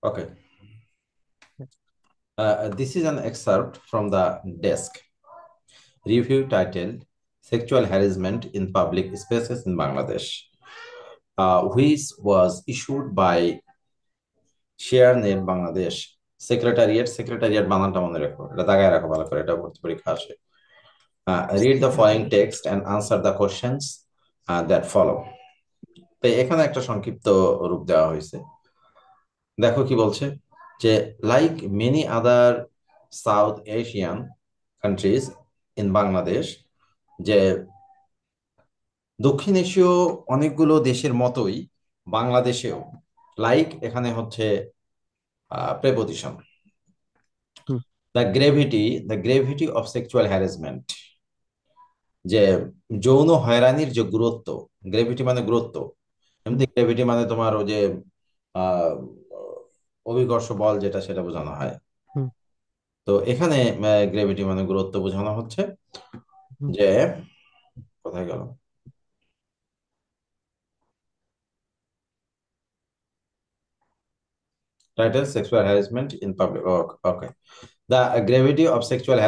Okay. This is an excerpt from the desk. Review titled Sexual Harassment in Public Spaces in Bangladesh, which was issued by ShareNet Bangladesh Secretariat বানানটা মনে রাখো, এটা দাগায় রাখো ভালো করে, এটা ভর্তি পরীক্ষা আসে। Read the following text and answer the questions that follow. তো এখানে একটা সংক্ষিপ্ত রূপ দেওয়া হয়েছে। দেখো কি বলছে যে like many other south Asian countries in Bangladesh, যে দক্ষিণ এশীয় অনেকগুলো দেশের মতোই বাংলাদেশেও লাইক এখানে হচ্ছে preposition. Hmm, the gravity of sexual harassment, যে যৌন হয়রানির যে গুরুত্ব। গ্রেভিটি মানে গুরুত্ব, এমনি হুম, গ্রেভিটি মানে তোমার ওই যে আহ অভিকর্ষ বল যেটা, সেটা বোঝানো হয়। হুম, তো এখানে গ্রেভিটি মানে গুরুত্ব বোঝানো হচ্ছে হুম, যে, কোথায় গেল title, sexual harassment in public. Okay. The gravity of sexual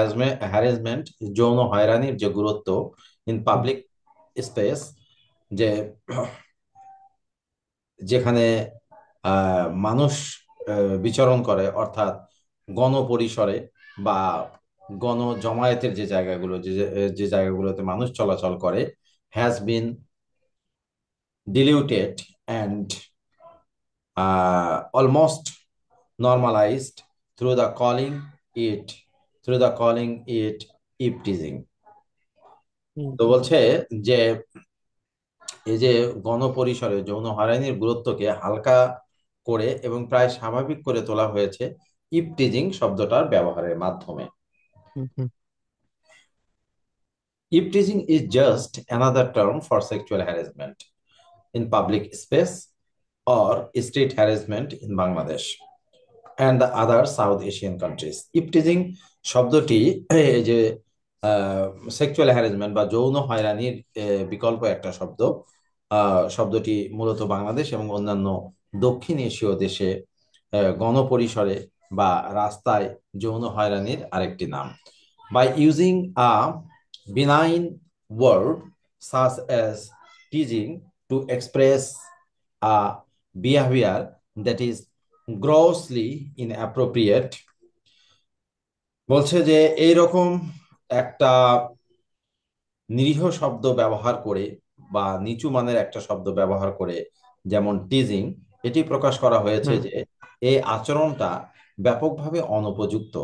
harassment, যৌন হয়রানির যে গুরুত্ব ইন হুম, পাবলিক স্পেস, যে যেখানে মানুষ বিচরণ করে, অর্থাৎ গণপরিসরে বা গণ জমায়েতের যে জায়গাগুলো, যে জায়গাগুলোতে মানুষ চলাচল করে, has been diluted and almost normalized through the calling it ip teasing. হুম, তো বলছে যে এই যে গণপরিসরে যৌন হয়রানির গুরুত্বকে হালকা করে এবং প্রায় স্বাভাবিক করে তোলা হয়েছে ইপ টিজিং শব্দটার ব্যবহারের মাধ্যমে। Hmm, hmm, eve teasing is just another term for sexual harassment in public space or street harassment in Bangladesh and the other South Asian countries. Eve teasing শব্দটি এই যে সেক্সুয়াল হ্যারাসমেন্ট বা যৌন হয়রানির বিকল্প একটা শব্দ। শব্দটি মূলত বাংলাদেশ এবং অন্যান্য দক্ষিণ এশীয় দেশে গণপরিসরে বা রাস্তায় যৌন হয়রানির আরেকটি নাম। By using a benign word such as teasing to express a behavior that is grossly inappropriate, বলছে যে এইরকম একটা নিরীহ শব্দ ব্যবহার করে বা নিচু মানের একটা শব্দ ব্যবহার করে, যেমন টিজিং, এটি প্রকাশ করা হয়েছে হুম, যে এই আচরণটা ব্যাপকভাবে অনুপযুক্ত।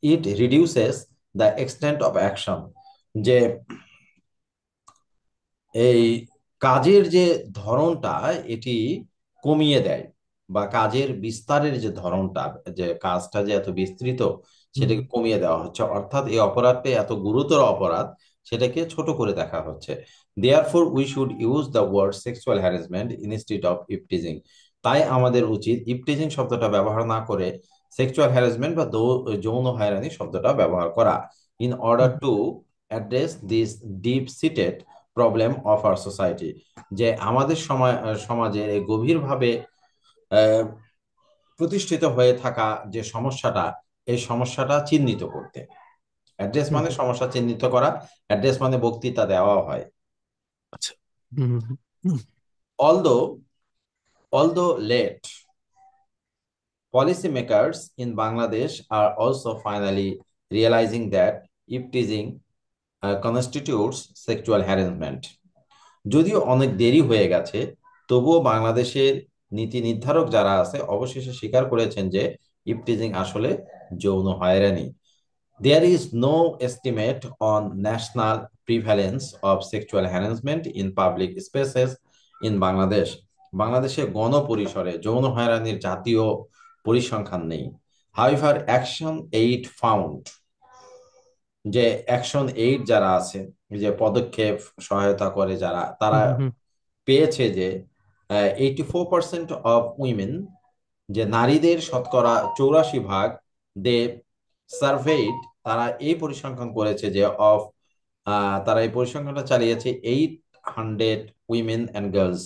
ইট reduces the extent of action, যে এই কাজের যে ধরনটা এটি কমিয়ে দেয়, বা কাজের বিস্তারের যে ধরনটা, যে কাজটা যে এত বিস্তৃত হুম, সেটাকে কমিয়ে দেওয়া হচ্ছে, অর্থাৎ এই অপরাধটা এত গুরুতর অপরাধ সেটাকে ছোট করে দেখা হচ্ছে। Therefore we should use the word sexual harassment instead of eve teasing. তাই আমাদের উচিত ইপটিজিং শব্দটা ব্যবহার না করে সেক্সুয়াল হ্যারাসমেন্ট বা যৌন হয়রানি শব্দটা ব্যবহার করা, in order hmm, to address this deep seated problem of our society, যে আমাদের সমাজের এই গভীরভাবে আহ, প্রতিষ্ঠিত হয়ে থাকা যে সমস্যাটা, এই সমস্যাটা চিহ্নিত করতে। অ্যাড্রেস হুম, মানে সমস্যা চিহ্নিত করা, অ্যাড্রেস মানে বক্তৃতা দেওয়া হয়। আচ্ছা, হুম, হুম, Although although late, policymakers in Bangladesh are also finally realizing that if teasing constitutes sexual harassment. যদিও অনেক দেরি হয়ে গেছে, তবুও বাংলাদেশের নীতি নির্ধারক যারা আছে অবশেষে স্বীকার করেছেন যে ইপটিজিং আসলে যৌন হয়রানি। There is no estimate on national prevalence of sexual harassment in public spaces in Bangladesh. বাংলাদেশে গণপরিসরে যৌন হয়রানির জাতীয় পরিসংখ্যান নেই। However, Action 8 found, যে অ্যাকশন এইড যারা আছে, যে পদক্ষেপ সহায়তা করে যারা, তারা হুম, হুম, পেয়েছে যে 84% অফ উইমেন, যে নারীদের শতকরা 84 ভাগ, দে সার্ভেইড, তারা এই পরিসংখ্যান করেছে যে তারা এই পরিসংখ্যানটা চালিয়েছে 800 উইমেন অ্যান্ড গার্লস,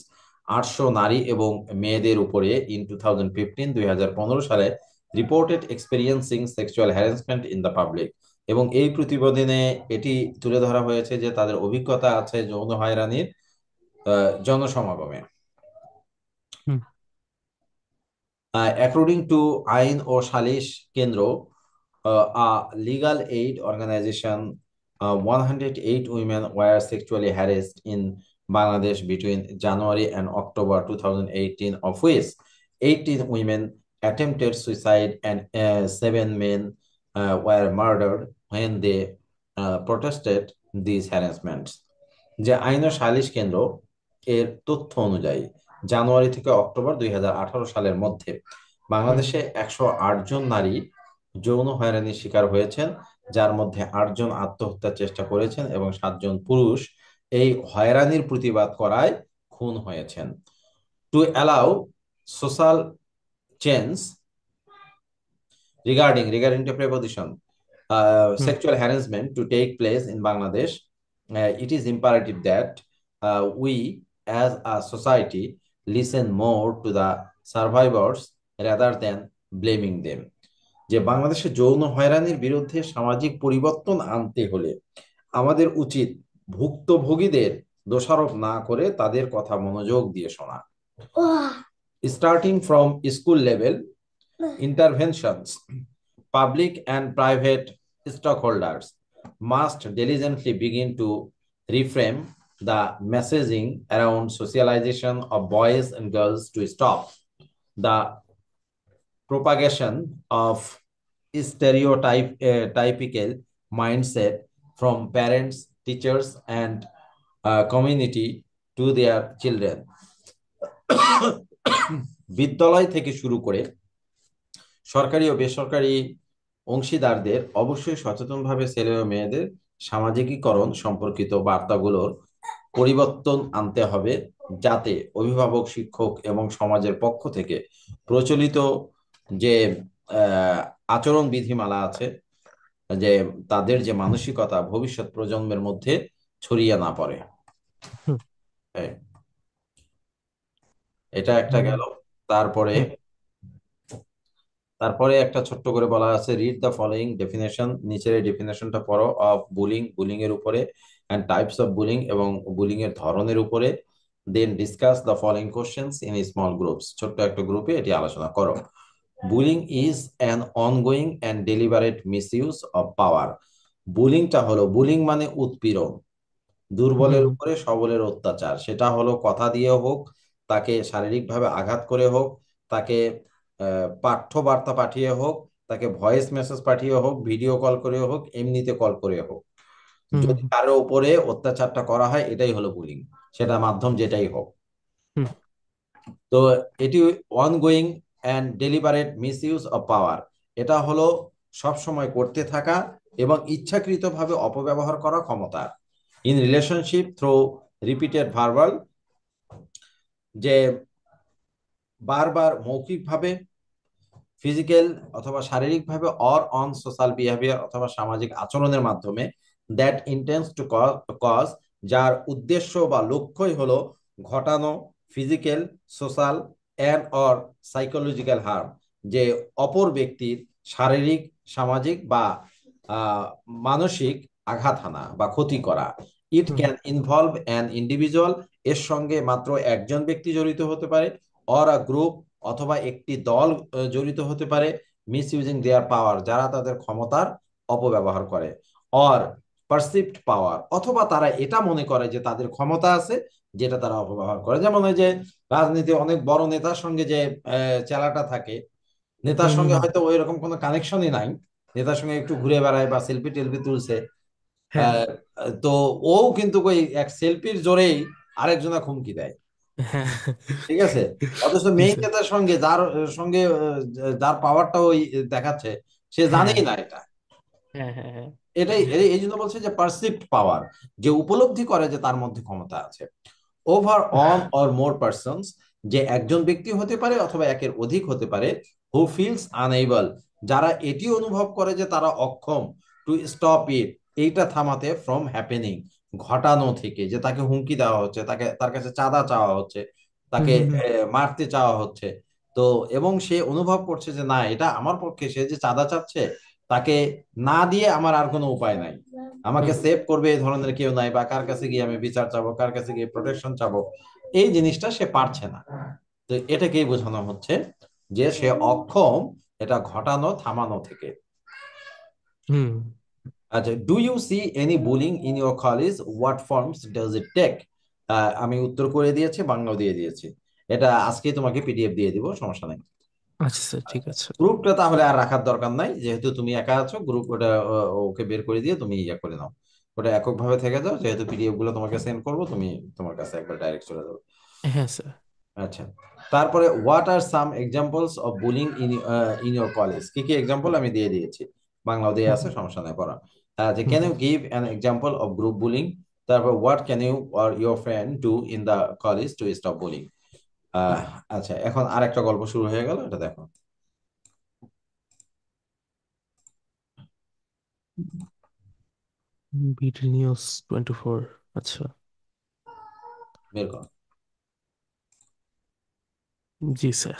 800 নারী এবং মেয়েদের উপরে ইন 2015 সালে reported experiencing sexual harassment in the public. এবং এই প্রতিবেদনে এটি তুলে ধরা হয়েছে যে তাদের অভিজ্ঞতা আছে যৌন হয়রানির জনসমাগমে। হুম According to আইন ও সালিশ কেন্দ্র, a legal aid organization, 108 women were sexually harassed in Bangladesh between January and October 2018, of which 18 women attempted suicide and 7 men were murdered when they protested these harassments. যে আইন ও সালিশ কেন্দ্র এর তথ্য অনুযায়ী জানুয়ারি থেকে অক্টোবর 2018 সালের মধ্যে হুম বাংলাদেশে 108 জন নারী যৌন হয়রানির শিকার হয়েছেন, যার মধ্যে 8 জন আত্মহত্যার চেষ্টা করেছেন এবং 7 জন পুরুষ এই হয়রানির প্রতিবাদ করায় খুন হয়েছেন। To allow social change regarding the preposition hmm sexual harassment to take place in Bangladesh, it is imperative that we as a society listen more to the survivors rather than blaming them. যে বাংলাদেশে যৌন হয়রানির বিরুদ্ধে সামাজিক পরিবর্তন আনতে হলে আমাদের উচিত ভুক্তভোগীদের দোষারোপ না করে তাদের কথা মনোযোগ দিয়ে শোনা। Starting from school level interventions, public and private stockholders must diligently begin to reframe the messaging around socialization of boys and girls to stop the propagation of stereotypical mindset from parents, teachers, and community to their children. বিদ্যালয় থেকে শুরু করে সরকারি ও বেসরকারি অংশীদারদের অবশ্যই সচেতনভাবে ছেলে ও মেয়েদের সামাজিকীকরণ সম্পর্কিত বার্তাগুলোর পরিবর্তন আনতে হবে, যাতে অভিভাবক, শিক্ষক এবং সমাজের পক্ষ থেকে প্রচলিত যে আচরণ বিধিমালা আছে, যে তাদের যে মানসিকতা ভবিষ্যৎ প্রজন্মের মধ্যে ছড়িয়ে না পড়ে। হুম এই, এটা একটা হুম গেল। তারপরে হুম তারপরে একটা ছোট্ট করে বলা আছে, রিড দ্য ফলোইং ডেফিনেশন, নিচের এই ডেফিনেশনটা পড়ো, অফ বুলিং, বুলিং এর উপরে, অ্যান্ড টাইপস অফ বুলিং, এবং বুলিং এর ধরনের উপরে। Then discuss the following questions in small groups, ছোট্ট একটা গ্রুপে এটি আলোচনা করো। Bullying is an ongoing and deliberate misuse of power. বুলিংটা হলো, বুলিং মানে উৎপীড়ন, দুর্বলের হুম উপরে সবলের অত্যাচার। সেটা হলো কথা দিয়ে হোক, তাকে শারীরিকভাবে আঘাত করে হোক, তাকে পাঠ্য বার্তা পাঠিয়ে হোক, তাকে ভয়েস মেসেজ পাঠিয়ে হোক, ভিডিও কল করে হোক, এমনিতে কল করে হোক, হুম যদি কারো উপরে অত্যাচারটা করা হয় এটাই হলো বুলিং, সেটা মাধ্যম যেটাই হোক। হুম তো এটি ongoing and deliberate misuse of পাওয়ার, এটা হলো সব সময় করতে থাকা এবং ইচ্ছাকৃতভাবে অপব্যবহার করা ক্ষমতা। In relationship through repeated verbal, যে বারবার মৌখিকভাবে, ফিজিক্যাল অথবা শারীরিকভাবে, অর অন সোশ্যাল বিহেভিয়ার অথবা সামাজিক আচরণের মাধ্যমে, দ্যাট ইন্টেন্স টু কজ, যার উদ্দেশ্য বা লক্ষ্যই হলো ঘটানো physical, social and or psychological harm, যে অপর ব্যক্তির শারীরিক, সামাজিক বা মানসিক আঘাত হানা বা ক্ষতি করা। It hmm can involve an individual, এর সঙ্গে মাত্র একজন ব্যক্তি জড়িত হতে পারে, অর আ গ্রুপ অথবা একটি দল জড়িত হতে পারে, মিস ইউজিং দেয়ার পাওয়ার, যারা তাদের ক্ষমতার অপব্যবহার করে, অর পারসিভড পাওয়ার, অথবা তারা এটা মনে করে যে তাদের ক্ষমতা আছে, যেটা তারা অপব্যবহার করে। যেমন ওই যে রাজনীতি অনেক বড় নেতার সঙ্গে যে চেলাটা থাকে, নেতার সঙ্গে হুম হয়তো ওই রকম কোনো কানেকশনই নাই, নেতার সঙ্গে একটু ঘুরে বেড়ায় বা সেলফি টেলফি তুলছে, হ্যাঁ আহ, তো ও কিন্তু ওই এক সেলফির জোরেই আরেকজনা হুমকি দেয়, হ্যাঁ ঠিক আছে। অথচ মেইন নেতার সঙ্গে যার সঙ্গে যার পাওয়ারটা ওই দেখাচ্ছে, সে হ্যাঁ জানেই না এটা। হ্যাঁ হ্যাঁ হ্যাঁ এটাই এই জন্য বলছে যে পারসিভড পাওয়ার, যে উপলব্ধি করে যে তার মধ্যে ক্ষমতা আছে। Over on or more persons, যে একজন ব্যক্তি হতে পারে অথবা একের অধিক হতে পারে, হু ফিলস আনএবল, যারা এটি অনুভব করে যে তারা অক্ষম, টু স্টপ ইট, এইটা থামাতে, ফ্রম হ্যাপেনিং, ঘটানো থেকে, যে তাকে হুমকি দেওয়া হচ্ছে, তাকে তার কাছে চাঁদা চাওয়া হচ্ছে, হুম তাকে হুম হুম মারতে চাওয়া হচ্ছে। তো এবং সে অনুভব করছে যে না, এটা আমার পক্ষে, সে যে চাঁদা চাচ্ছে তাকে না দিয়ে আমার আর কোনো উপায় নাই, আমাকে হুম সেভ করবে এই ধরনের কেউ নাই, বা কার কাছে গিয়ে আমি বিচার চাবো, কার কাছে গিয়ে প্রোটেকশন চাবো, এই জিনিসটা সে পারছে না। তো এটাকেই বোঝানো হচ্ছে যে সে অক্ষম এটা ঘটানো থামানো থেকে। হুম। আচ্ছা, do you see any bullying in your college, what forms does it take? আমি উত্তর করে দিয়েছি, বাংলাও দিয়ে দিয়েছি। এটা আজকে তোমাকে পিডিএফ দিয়ে দিব, সমস্যা নেই। আচ্ছা স্যার, ঠিক আছে। গ্রুপটা তাহলে আর রাখার দরকার নাই, যেহেতু তুমি একা আছো, গ্রুপ ওটা ওকে বের করে দিয়ে তুমি ইয়ে করে নাও, ওটা এককভাবে থেকে যাও, যেহেতু পিডিএফ গুলো তোমাকে সেন্ড করবো, তুমি তোমার কাছে একবার ডাইরেক্ট চলে যাবে। হ্যাঁ স্যার। আচ্ছা, তারপরে what are some examples of bullying in in your college, কি কি এক্সাম্পল আমি দিয়ে দিয়েছি, বাংলাও দিয়ে হুম আছে, সমস্যা নেই, পড়া। যে hmm can you hmm. Give an example of group bullying, তারপর what can you or your friend do in the college to stop bullying. আচ্ছা, এখন আর একটা গল্প শুরু হয়ে গেল, এটা দেখো, বিডি নিউজ 24। আচ্ছা। বের করো। জি স্যার।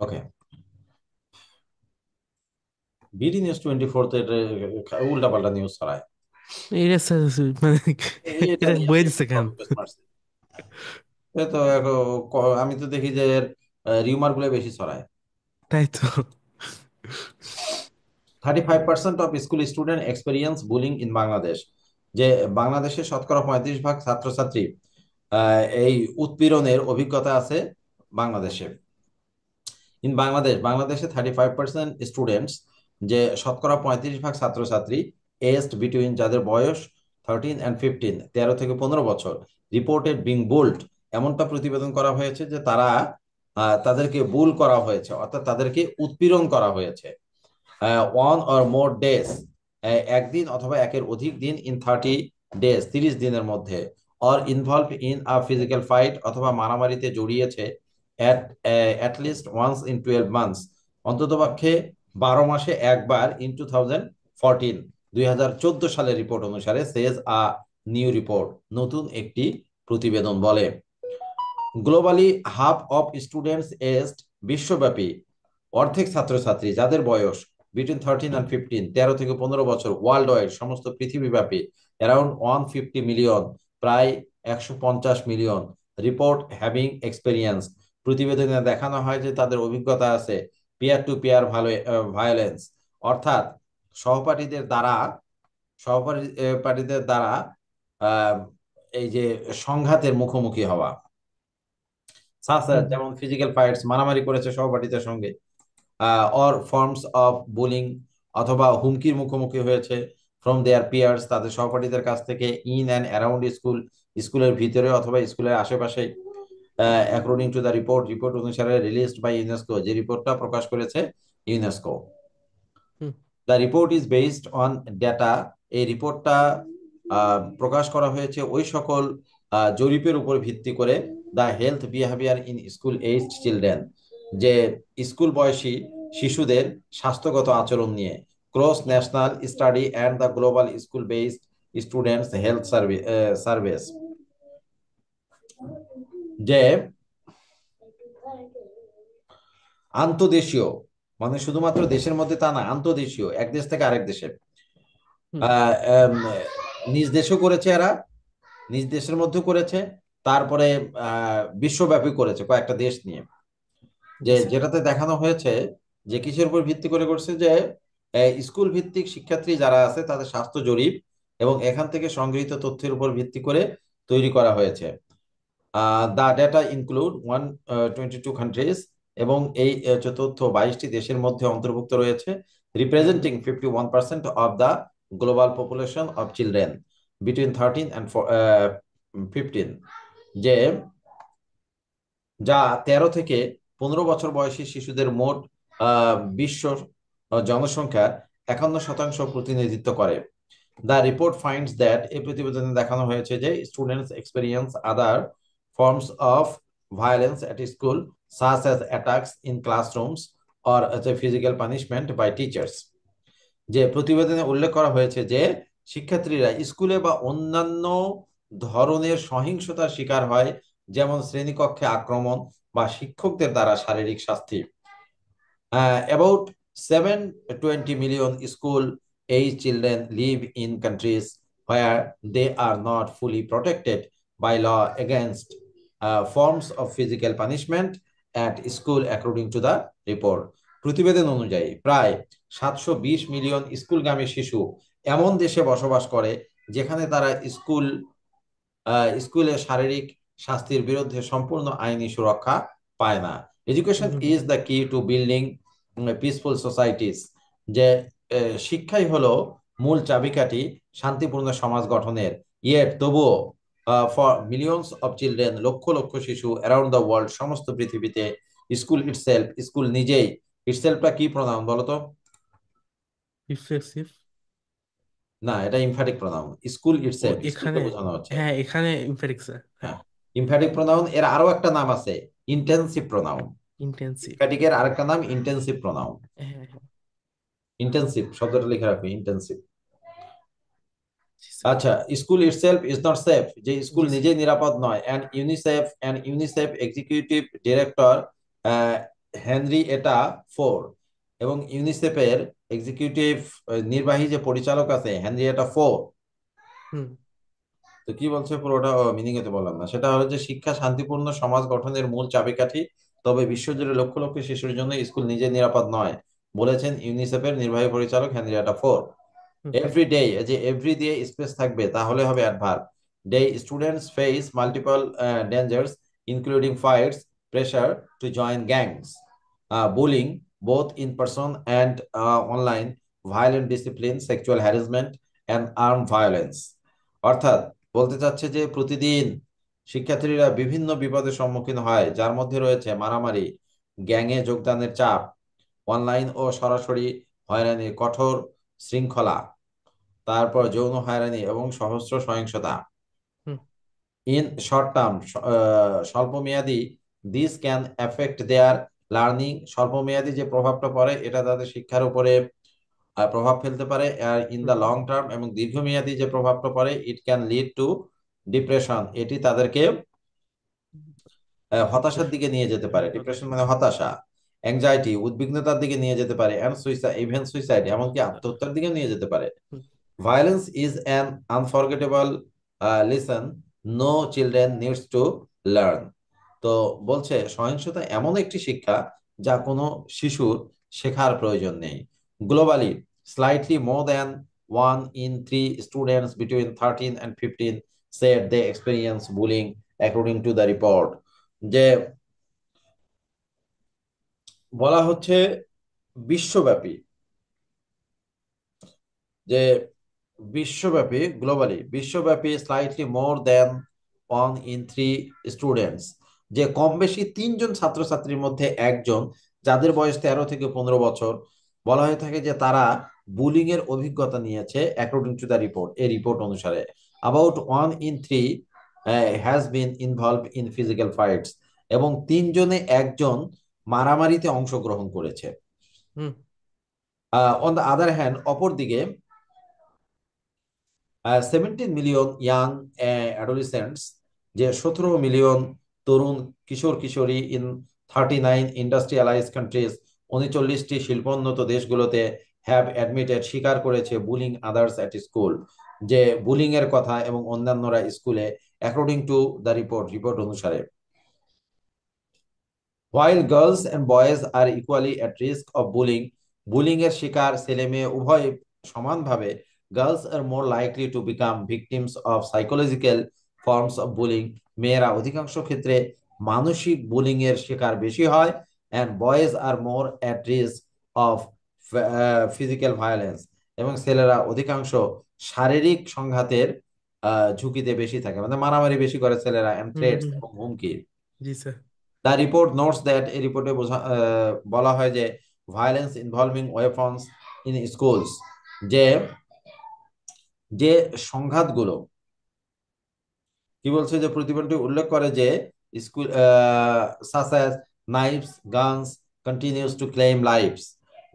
ওকে, বিডি নিউজ 24 তো এটা উল্টা পাল্টা নিউজ ছড়ায়। এটা স্যার মানে এটা এটা নিয়ে আমি বইয়ে একটু দিচ্ছে কেন? কপি পেস্ট মারছি। এ তো আমি তো দেখি যে রিউমার গুলো বেশি ছড়ায়। তাই তো। 35% of school student experience bullying in Bangladesh, যে বাংলাদেশে শতকরা 35% ছাত্রছাত্রী এই উৎপীড়নের অভিজ্ঞতা আছে বাংলাদেশে। ইন বাংলাদেশ, বাংলাদেশে 35% স্টুডেন্টস, যে শতকরা 35% ছাত্রছাত্রী, এজড বিটুইন, যাদের বয়স 13 and 15, 13 থেকে 15 বছর, রিপোর্টেড বিং বুলড, এমনটা প্রতিবেদন করা হয়েছে যে তারা তাদেরকে বুল করা হয়েছে, অর্থাৎ তাদেরকে উৎপীড়ন করা হয়েছে। ওয়ান অর মোর ডেজ, একদিন অথবা একের অধিক দিন, ইন 30 ডেজ, 30 দিনের মধ্যে, or involve in a physical fight, অথবা মারামারিতে জড়িয়েছে, at least once in 12 months, অন্ততপক্ষে 12 মাসে একবার, ইন 2014, 2014 সালের রিপোর্ট অনুসারে, সেজ আ নিউ রিপোর্ট, নতুন একটি প্রতিবেদন বলে। Globally half of students aged, বিশ্বব্যাপী অর্ধেক ছাত্রছাত্রী যাদের বয়স বিটুইন 13 and 15, 13 থেকে 15 বছর, ওয়ার্ল্ড ওয়াইড, সমস্ত পৃথিবীব্যাপী, অ্যারাউন্ড 150 মিলিয়ন, প্রায় 150 মিলিয়ন, রিপোর্ট হ্যাভিং এক্সপেরিয়েন্স, প্রতিবেদনে দেখানো হয় যে তাদের অভিজ্ঞতা আছে, পিয়ার টু পিয়ার ভায়োলেন্স, অর্থাৎ সহপাঠীদের দ্বারা, সহপাঠীদের দ্বারা আহ, এই যে সংঘাতের মুখোমুখি হওয়া, হুম হুম। যেমন ফিজিক্যাল ফাইটস, মারামারি করেছে সহপাঠীদের সঙ্গে, অর ফর্মস অফ বুলিং, অথবা হুমকির মুখোমুখি হয়েছে, ফ্রম দেয়ার পিয়ার্স, তাদের সহপাঠীদের কাছ থেকে, ইন অ্যান্ড অ্যারাউন্ড স্কুল, স্কুলের ভিতরে অথবা স্কুলের আশেপাশে, according to the report, report অনুসারে, রিলিজড বাই ইউনেস্কো, যে রিপোর্টটা প্রকাশ করেছে UNESCO. Hmm. The report is based on data, এই রিপোর্টটা প্রকাশ করা হয়েছে ওই সকল জরিপের উপর ভিত্তি করে, the health behaviour in school age children, যে স্কুল বয়সী শিশুদের স্বাস্থ্যগত আচরণ নিয়ে, cross national study and the global school based students health service, যে আন্তদেশীয়, মানে শুধুমাত্র দেশের মধ্যে তা না, আন্তদেশীয়, এক দেশ থেকে আরেক দেশে, হুম আহ, আম, নিজ দেশও করেছে এরা, নিজ দেশের মধ্যে করেছে, তারপরে বিশ্বব্যাপী করেছে কয়েকটা দেশ নিয়ে, যে জি স্যার। যেটাতে দেখানো হয়েছে যে কিসের উপর ভিত্তি করে করছে, যে স্কুল ভিত্তিক শিক্ষার্থী যারা আছে তাদের স্বাস্থ্য জরিপ, এবং এখান থেকে সংগৃহীত তথ্যের উপর ভিত্তি করে তৈরি করা হয়েছে। দ্য ডেটা ইনক্লুড 122 কান্ট্রিজ, এবং এই যে তথ্য 22টি দেশের মধ্যে অন্তর্ভুক্ত রয়েছে, representing 51% of the global population of children between 13 and 15, যে যা 13 থেকে 15 বছর বয়সী শিশুদের মোট বিশ্ব জনসংখ্যার 51% প্রতিনিধিত্ব করে। দ্য রিপোর্ট ফাইন্ডস দ্যাট, এই প্রতিবেদনে দেখানো হয়েছে যে students experience other forms of violence at school, such as attacks in classrooms or physical punishment by teachers, যে প্রতিবেদনে উল্লেখ করা হয়েছে যে শিক্ষার্থীরা স্কুলে বা অন্যান্য ধরনের সহিংসতার শিকার হয়, যেমন শ্রেণীকক্ষে আক্রমণ বা শিক্ষকদের দ্বারা শারীরিক শাস্তি। About 720 million school-age children live in countries where they are not fully protected by law against forms of physical punishment at school, according to the report. প্রতিবেদন অনুযায়ী প্রায় 720 মিলিয়ন স্কুলগামী শিশু এমন দেশে বসবাস করে যেখানে তারা স্কুলে শারীরিক শাস্তির বিরুদ্ধে সম্পূর্ণ আইনি সুরক্ষা পায় না। এডুকেশন ইজ দ্য কি টু বিল্ডিং পিসফুল সোসাইটিস, যে শিক্ষাই হলো মূল চাবিকাঠি শান্তিপূর্ণ সমাজ গঠনের। ইয়েট তবুও for millions of children, lakh lakh শিশু অ্যারাউন্ড দ্য ওয়ার্ল্ড, সমস্ত পৃথিবীতে, স্কুল নিজেই, ইটসেলফটা কি প্রনাউন বলো তো? রিফ্লেক্সিভ। না, এটা ইমফ্যাটিক প্রনাউন। স্কুল ও ইটসেলফ, স্কুলকে এখানে, বোঝানো হচ্ছে। হ্যাঁ এখানে ইমফেটিক স্যার, হ্যাঁ। হ্যাঁ, ইমফ্যাটিক প্রোনাউন। এর আরো একটা নাম আছে, ইন্টেন্সিভ প্রোনাউন। ইন্টেন্সিভ। ইমফ্যাটিকের আরেকটা নাম ইন্টেন্সিভ প্রোনাউন। হ্যাঁ হ্যাঁ। ইন্টেন্সিভ শব্দটা লিখে রাখো, ইন্টেন্সিভ। জি স্যার। আচ্ছা, school itself is not safe, যে স্কুল জি স্যার। নিজেই নিরাপদ নয়। And UNICEF executive director Henrietta Fore, এবং ইউনিসেফের এক্সিকিউটিভ নির্বাহী যে পরিচালক আছে হেনরিয়েটা ফোর, হুম। তো কি বলছে পুরোটা মিনিং এ তো বললাম না। সেটা হলো যে শিক্ষা শান্তিপূর্ণ সমাজ গঠনের মূল চাবিকাঠি, তবে বিশ্বজুড়ে লক্ষ লক্ষ শিশুর জন্য স্কুল নিজে নিরাপদ নয়, বলেছেন ইউনিসেফের নির্বাহী পরিচালক হেনরিয়েটা ফোর। হুম। এভরি ডে, যে এভরি দিয়ে স্পেস থাকবে তাহলে হবে adverb. Day students face multiple dangers including fights, pressure to join gangs, bullying both in person and online, violent discipline, sexual harassment and armed violence। অর্থাৎ বলতে চাচ্ছে যে প্রতিদিন শিক্ষার্থীরা বিভিন্ন বিপদের সম্মুখীন হয়, যার মধ্যে রয়েছে মারামারি, গ্যাংয়ে যোগদানের চাপ, অনলাইন ও সরাসরি হয়রানির কঠোর শৃঙ্খলা, তারপর হুম। যৌন হয়রানি এবং সহস্র সহিংসতা। হুম। ইন শর্ট টার্ম, স্বল্পমেয়াদী, this can effect their learning, স্বল্পমেয়াদী যে প্রভাবটা পড়ে এটা তাদের শিক্ষার উপরে প্রভাব ফেলতে পারে। আর in hmm. The long term, এবং দীর্ঘমেয়াদী যে প্রভাবটা পড়ে, it can lead to depression, এটি তাদেরকে হতাশার দিকে নিয়ে যেতে পারে। ডিপ্রেশন মানে হতাশা। অ্যাংজাইটি, উদ্বিগ্নতার দিকে নিয়ে যেতে পারে। অ্যান্ড সুইসাইড, ইভেন সুইসাইড, এমনকি আত্মহত্যার দিকে নিয়ে যেতে পারে। Hmm. Violence is an unforgettable lesson no children needs to learn. তো বলছে সহিংসতা এমন একটি শিক্ষা যা কোনো শিশুর শেখার প্রয়োজন নেই। Globally, slightly more than 1 in 3 students between 13 and 15 said they experience bullying, according to the report। যে বলা হচ্ছে বিশ্বব্যাপী, যে বিশ্বব্যাপী slightly more than 1 in 3 students, যে কম বেশি 3 জন ছাত্রছাত্রীর মধ্যে একজন, যাদের বয়স 13 থেকে 15 বছর, বলা হয়ে থাকে যে তারা বুলিং এর অভিজ্ঞতা নিয়েছে, অ্যাকর্ডিং টু দ্য রিপোর্ট। এই রিপোর্ট অনুসারে about 1 in 3 has been involve in physical fights, এবং 3 জনে একজন মারামারিতে অংশগ্রহণ করেছে। Hmm. On the other hand, অপরদিকে 17 মিলিয়ন ইয়াং অ্যাডোলিসেন্টস, যে 17 মিলিয়ন তরুণ কিশোর কিশোরী ইন 39 ইন্ডাস্ট্রিয়ালাইজ কান্ট্রিজ, 39টি শিল্পোন্নত দেশগুলোতে, হ্যাভ অ্যাডমিটেড, স্বীকার করেছে, বুলিং আদার্স অ্যাট স্কুল, যে বুলিং এর কথা এবং অন্যান্যরা স্কুলে, অ্যাকর্ডিং টু দ্য রিপোর্ট অনুসারে। While girls and boys are equally at risk of bullying, bullying এর শিকার ছেলে মেয়ে উভয় সমানভাবে, girls are more likely to become victims of psychological forms of bullying, মেয়েরা অধিকাংশ ক্ষেত্রে মানসিক বুলিং এর শিকার বেশি হয়, and boys are more at risk of physical violence, এবং ছেলেরা অধিকাংশ শারীরিক সংঘাতের ঝুঁকিতে বেশি থাকে, মানে মারামারি বেশি করে ছেলেরা, and হুম। threats hmm. এবং হুমকি। জি sir. The report notes that, এই রিপোর্টে বলা হয় যে violence involving weapons in schools, যে যে সংঘাতগুলো, কি বলছে, যে প্রতিবেদনটি উল্লেখ করে যে school such as knives, guns continues to claim lives,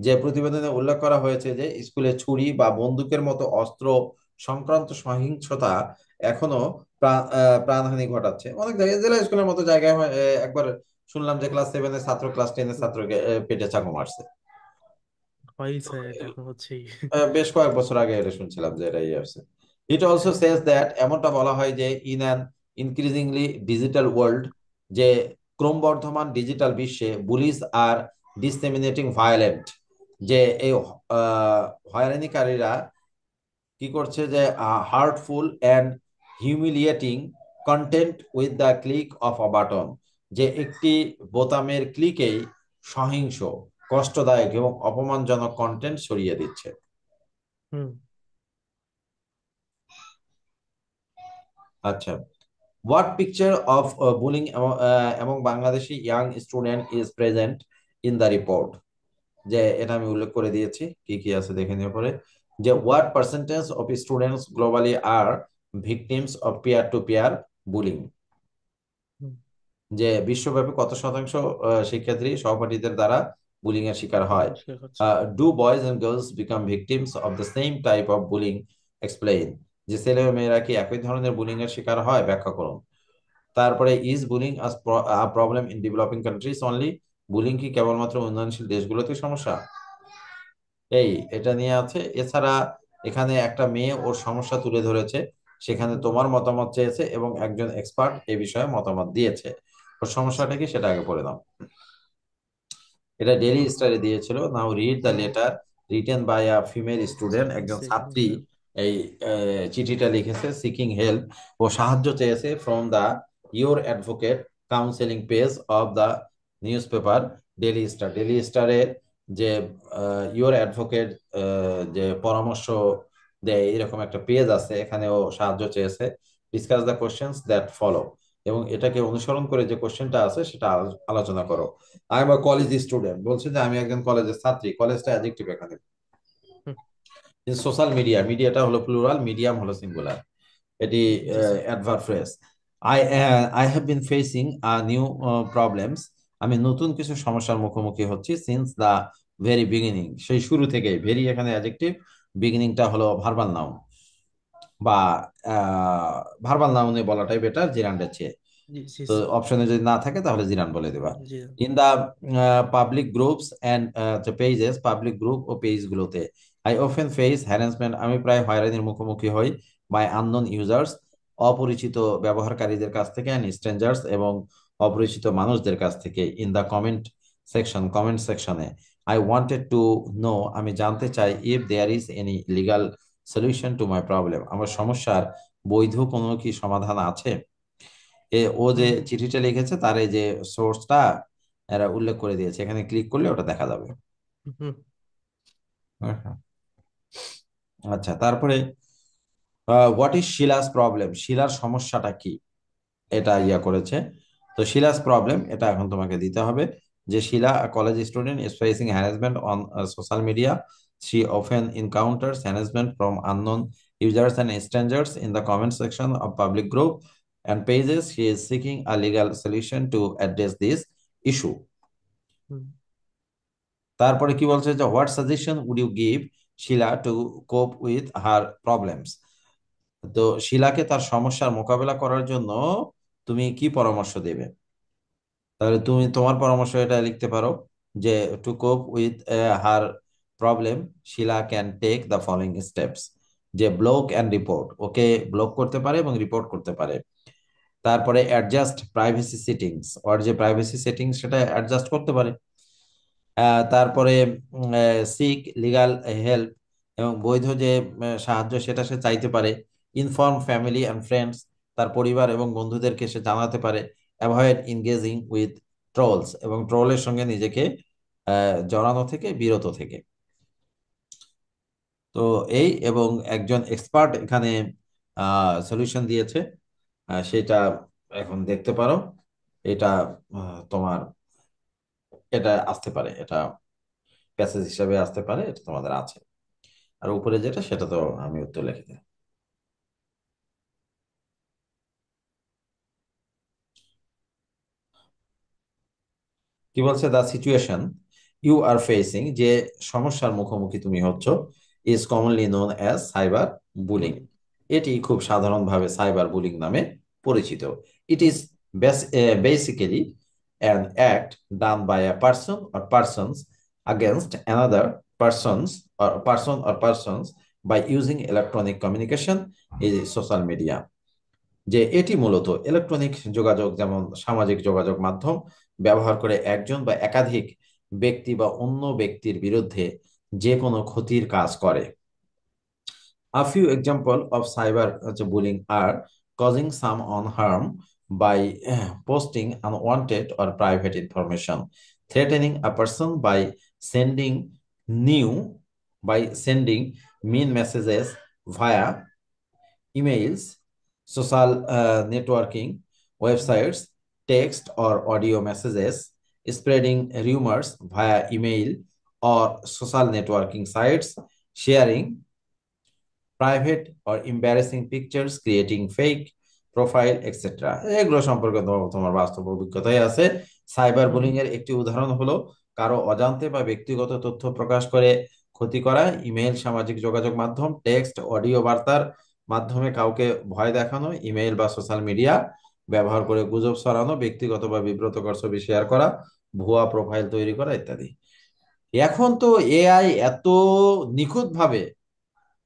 যে প্রতিবেদনে উল্লেখ করা হয়েছে যে স্কুলে ছুরি বা বন্দুকের মতো অস্ত্র সংক্রান্ত সহিংসতা এখনো প্রাণহানি ঘটাচ্ছে। অনেক জায়গায় জেলা স্কুলের মতো জায়গায় একবার শুনলাম যে ক্লাস 7-এর ছাত্র ক্লাস 10-এর হুম, ছাত্রকে পেটে চাকু মারছে। হয়ই স্যার, এটা এখন হচ্ছেই। বেশ কয়েক বছর আগে এটা শুনছিলাম যে এটাই আসছে। ইট অলসো হ্যাঁ। সেজ দ্যাট, এমনটা বলা হয় যে in an increasingly digital world, যে ক্রমবর্ধমান ডিজিটাল বিশ্বে বুলিজ আর ডিসেমিনেটিং ভায়োলেন্ট, যে এই আহ, হয়রানিকারীরা কি করছে যে heartful and humiliating content with the click of a button, যে একটি বোতামের ক্লিকেই সহিংস, কষ্টদায়ক এবং অপমানজনক কন্টেন্ট ছড়িয়ে দিচ্ছে। হুম। আচ্ছা, হোয়াট পিকচার অফ বুলিং এবং Bangladeshi young student is present in the report, যে এটা আমি উল্লেখ করে দিয়েছি কি কি আছে দেখে নিয়ে পরে, যে hmm. What percentage of students globally are victims of peer to peer bullying, hmm. যে বিশ্বব্যাপী কত শতাংশ শিক্ষার্থী সহপাঠীদের দ্বারা বুলিং এর শিকার হয়। শেয়ার করছে। Do boys and girls become victims of the same type of bullying, explain, যে ছেলে ও মেয়েরা কি একই ধরনের বুলিং এর শিকার হয়, ব্যাখ্যা করুন। তারপরে is bullying a problem in developing countries only, bullying কি কেবলমাত্র উন্নয়নশীল দেশগুলোতে সমস্যা, এই এটা নিয়ে আছে। এছাড়া এখানে একটা মেয়ে ওর সমস্যা তুলে ধরেছে, সেখানে হুম। তোমার মতামত চেয়েছে এবং একজন এক্সপার্ট এ বিষয়ে মতামত দিয়েছে। ওর আচ্ছা। সমস্যাটা কি সেটা আগে পড়ে দাও। এটা ডেইলি স্টারে দিয়েছিল। Now read the hmm. Letter written by a female student, একজন আচ্ছা, এখানে ছাত্রী স্যার। এই চিঠিটা লিখেছে, সিকিং হেল্প, ও সাহায্য চেয়েছে, from the your advocate counselling page of the news paper Daily Star. Daily স্টারের যে ইওর অ্যাডভোকেট যে পরামর্শ দেয় এরকম একটা পেজ আছে, এখানে ও সাহায্য চেয়েছে। Discuss the questions that follow, এবং এটাকে অনুসরণ করে যে কোশ্চেনটা আছে সেটা আলোচনা করো। I am a college student, বলছে যে আমি একজন কলেজের ছাত্রী, কলেজটা অ্যাডজেক্টিভ এখানে। হুম। সোশ্যাল মিডিয়া, মিডিয়াটা হলো প্লুরাল, মিডিয়াম হলো সিঙ্গুলার, এটি জি sir. Adverb phrase. I I have been facing new problems, আমি নতুন কিছু সমস্যার মুখোমুখি হচ্ছি, সিন্স দ্য ভেরি বিগিনিং, সেই শুরু থেকেই। ভেরি এখানে অ্যাডজেক্টিভ, বিগিনিংটা হলো ভার্বাল নাউন, বা ভার্বাল নাউনে বলাটাই বেটার জিরান্ডের চেয়ে। জি জি তো স্যার। অপশনে যদি না থাকে তাহলে জিরান বলে দেবা। জি। In the public groups and pages, public group ও পেজ গুলোতে, আই অফেন ফেস হ্যারাসমেন্ট, আমি প্রায় হয়রানির মুখোমুখি হই, বাই আননোন ইউজার্স, অপরিচিত ব্যবহারকারীদের কাছ থেকে, অ্যান্ড স্ট্রেঞ্জার্স, এবং অপরিচিত মানুষদের কাছ থেকে। In the comment section, comment সেকশনে, আই ওয়ান্টেড টু নো, আমি জানতে চাই, if there is any legal solution to my problem, আমার সমস্যার বৈধ কোনো কি সমাধান আছে। ও যে হুম। চিঠিটা লিখেছে তার এই যে সোর্সটা এরা উল্লেখ করে দিয়েছে, এখানে ক্লিক করলে ওটা দেখা যাবে। হুম। হ্যাঁ, হ্যাঁ। আচ্ছা, তারপরে হোয়াট ইজ শিলাস প্রবলেম, শিলার সমস্যাটা কি, এটা ইয়া করেছে। তো শিলাস প্রবলেম এটা এখন তোমাকে দিতে হবে, যে Sheela college student is facing harassment on social media, she often encounters harassment from unknown users and strangers in the comment section of public group and pages, she is seeking a legal solution to address this issue। হুম। তারপরে কি বলছে যে what suggestion would you give Sheela to cope with her problems, তো শিলাকে তার সমস্যার মোকাবেলা করার জন্য তুমি কি পরামর্শ দেবে। তাহলে তুমি তোমার পরামর্শ এটা লিখতে পারো, যে to cope with her problem Sheela can take the following steps, যে block and report, okay block করতে পারে এবং রিপোর্ট করতে পারে। তারপরে অ্যাডজাস্ট প্রাইভেসি সেটিংস, ওর যে প্রাইভেসি সেটিংস সেটা অ্যাডজাস্ট করতে পারে। তারপরে সিক লিগাল হেল্প, এবং বৈধ যে সাহায্য সেটা সে চাইতে পারে। ইনফর্ম ফ্যামিলি অ্যান্ড ফ্রেন্ডস, তার পরিবার এবং বন্ধুদেরকে সে জানাতে পারে। অ্যাভয়েড ইনগেজিং উইথ ট্রোলস, এবং ট্রোলের সঙ্গে নিজেকে জড়ানো থেকে বিরত থেকে। তো এই, এবং একজন এক্সপার্ট এখানে সলিউশন দিয়েছে, সেটা এখন দেখতে পারো। এটা তোমার এটা আসতে পারে, এটা প্যাসেজ হিসাবে আসতে পারে, এটা তোমাদের আছে। আর উপরে যেটা সেটা তো আমি উত্তর লিখে দিই। কি বলছে, দা সিচুয়েশন ইউ আর ফেসিং, যে সমস্যার মুখোমুখি তুমি হচ্ছ, is commonly known as cyber bullying. বলি। এটি খুব সাধারণভাবে সাইবার বুলিং নামে পরিচিত। ইট হুম, is basically an act done by a person or persons against another persons by using electronic communication in social media। যে এটি মূলত ইলেকট্রনিক যোগাযোগ যেমন সামাজিক যোগাযোগ মাধ্যম ব্যবহার করে একজন বা একাধিক ব্যক্তি বা অন্য ব্যক্তির বিরুদ্ধে যে কোনো ক্ষতির কাজ করে। A few examples of cyber bullying are causing someone harm by posting unwanted or private information, threatening a person by new sending mean messages via emails, social networking websites, text or audio messages, spreading rumors via email or social networking sites, sharing private or embarrassing pictures, creating fake profile etcetera. এগুলো সম্পর্কে তোমার বাস্তব অভিজ্ঞতাই আছে। Cyber হুম, bullying এর একটি উদাহরণ হলো কারো অজান্তে বা ব্যক্তিগত তথ্য প্রকাশ করে ক্ষতি করা, ইমেল, সামাজিক যোগাযোগ মাধ্যম, টেক্সট, অডিও বার্তার মাধ্যমে কাউকে ভয় দেখানো, ইমেল বা সোশ্যাল মিডিয়া ব্যবহার করে গুজব ছড়ানো, ব্যক্তিগত বা বিব্রতকর ছবি শেয়ার করা, ভুয়া প্রোফাইল তৈরি করা ইত্যাদি। এখন তো এআই এত নিখুঁতভাবে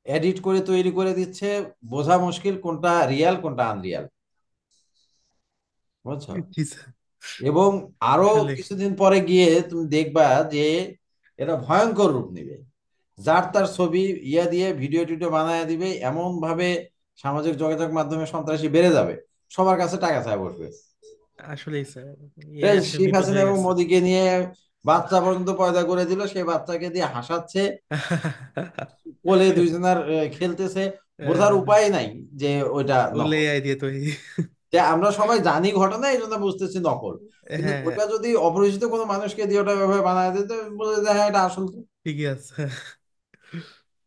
এডিট করে তৈরি করে দিচ্ছে, বোঝা মুশকিল কোনটা রিয়েল কোনটা আনরিয়াল, বুঝছো? জি স্যার। এবং আরো আসলে কিছুদিন পরে গিয়ে তুমি দেখবা যে এটা ভয়ঙ্কর রূপ নেবে। যার তার ছবি দিয়ে ভিডিও টিডিও বানায় দিবে, এমন ভাবে সামাজিক যোগাযোগ মাধ্যমে সন্ত্রাসী বেড়ে যাবে, সবার কাছে টাকা চায় বসবে। আসলেই স্যার, এ এই একটা শেখ বিপদ হাসিনা হয়ে এবং গেছে। মোদিকে নিয়ে বাচ্চা পর্যন্ত পয়দা করে দিল, সেই বাচ্চাকে দিয়ে হাসাচ্ছে, কোলে দুইজনার খেলতেছে। বোঝার উপায় নাই যে ওইটা ওলে নকল। আই দিয়ে তৈরি। যে আমরা সবাই জানি ঘটনা, এই জন্য বুঝতেছি নকল, কিন্তু হ্যাঁ হ্যাঁ, ওটা যদি অপরিচিত কোনো মানুষকে দিয়ে ওটা ভাবে বানায় দিতে, বলে যে হ্যাঁ এটা আসল। ঠিকই আছে।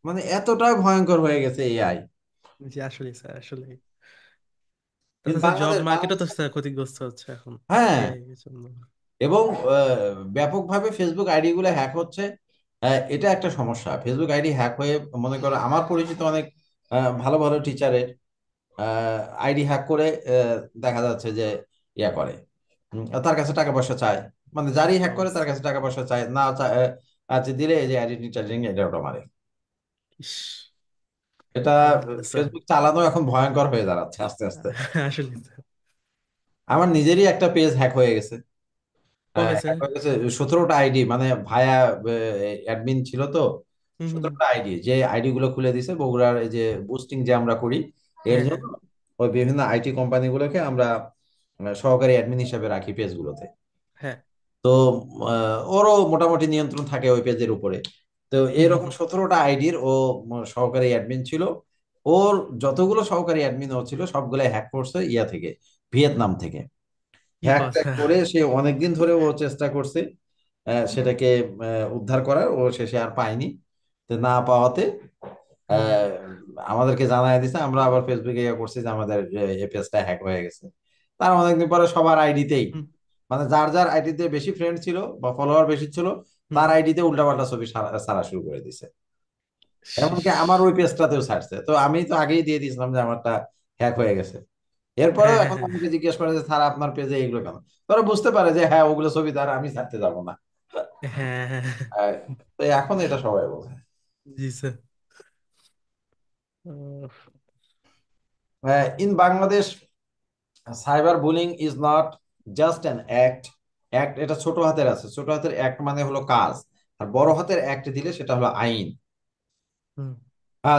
মানে এতটাই ভয়ঙ্কর হয়ে গেছে এআই। জি আসলেই স্যার, আসলেই। কিন্তু তাতে স্যার জব বাংলাদেশ মার্কেটও তো বাংলাদেশ স্যার ক্ষতিগ্রস্ত হচ্ছে এখন হ্যাঁ, এআই এর জন্য। এবং ব্যাপকভাবে ফেসবুক আইডি গুলো হ্যাক হচ্ছে। এটা একটা সমস্যা। ফেসবুক আইডি হ্যাক হয়ে, মনে করো আমার পরিচিত অনেক ভালো ভালো টিচারের আইডি হ্যাক করে দেখা যাচ্ছে যে ইয়া করে, তার কাছে টাকা পয়সা চায়। মানে যারই হ্যাক করে তার কাছে টাকা পয়সা চায় না, আচ্ছা দিলে এই যে আইডেন্টি চার্জিং এটা ওটা মারে। ইস, এটা আল্লাহ স্যার। ফেসবুক চালানো এখন ভয়ঙ্কর হয়ে দাঁড়াচ্ছে আস্তে আস্তে। আসলে স্যার। আমার নিজেরই একটা পেজ হ্যাক হয়ে গেছে। কবে স্যার? হ্যাক হয়ে গেছে 17টা আইডি, মানে ভায়া অ্যাডমিন ছিল তো। হুম হুম। 17টা আইডি, যে আইডি গুলো খুলে দিছে বগুড়ার এই যে বুস্টিং যে আমরা করি এর হ্যাঁ হ্যাঁ জন্য, ওই বিভিন্ন আইটি কোম্পানিগুলোকে আমরা সহকারী অ্যাডমিন হিসেবে রাখি পেজগুলোতে। হ্যাঁ। তো ওরও মোটামুটি নিয়ন্ত্রণ থাকে ওই পেজের উপরে। তো হুম হুম এরকম হুম। 17টা আইডির ও সহকারী অ্যাডমিন ছিল। ওর যতগুলো সহকারী অ্যাডমিন ও ছিল সবগুলো হ্যাক করছে ইয়া থেকে, ভিয়েতনাম থেকে। কি হ্যাক ট্যাক কথা! করে সে অনেকদিন ধরে ও চেষ্টা করছে সেটাকে উদ্ধার করার, ও শেষে আর পায়নি। তো না পাওয়াতে হুম হুম আহ, আমাদেরকে জানাই দিছে। আমরা আবার ফেসবুকে ইয়ে করছি যে আমাদের এই পেজটা হ্যাক হয়ে গেছে। তার অনেকদিন পরে সবার আইডিতেই, হুম মানে যার যার আইডিতে বেশি ফ্রেন্ড ছিল বা ফলোয়ার বেশি ছিল, হুম। তার আইডিতে উল্টাপাল্টা ছবি ছাড়া শুরু করে দিছে। এমনকি আমার ওই ইস, পেজটাতেও ছাড়ছে। তো আমি তো আগেই দিয়ে দিয়েছিলাম যে আমারটা হ্যাক হয়ে গেছে। এরপরেও হ্যাঁ হ্যাঁ এখন হ্যাঁ আমাকে জিজ্ঞেস করে যে স্যার আপনার পেজে এইগুলো কেন, তোরা বুঝতে পারে যে হ্যাঁ ওগুলো ছবি তার আমি ছাড়তে যাবো না। হ্যাঁ হ্যাঁ। আহ, তো এখন এটা সবাই বোঝে। জি sir. In Bangladesh cyber bullying is not just an act. Act এটা ছোট হাতের আছে, ছোট হাতের অ্যাক্ট মানে হলো কাজ, আর বড় হাতের অ্যাক্ট দিলে সেটা হলো আইন। হুম।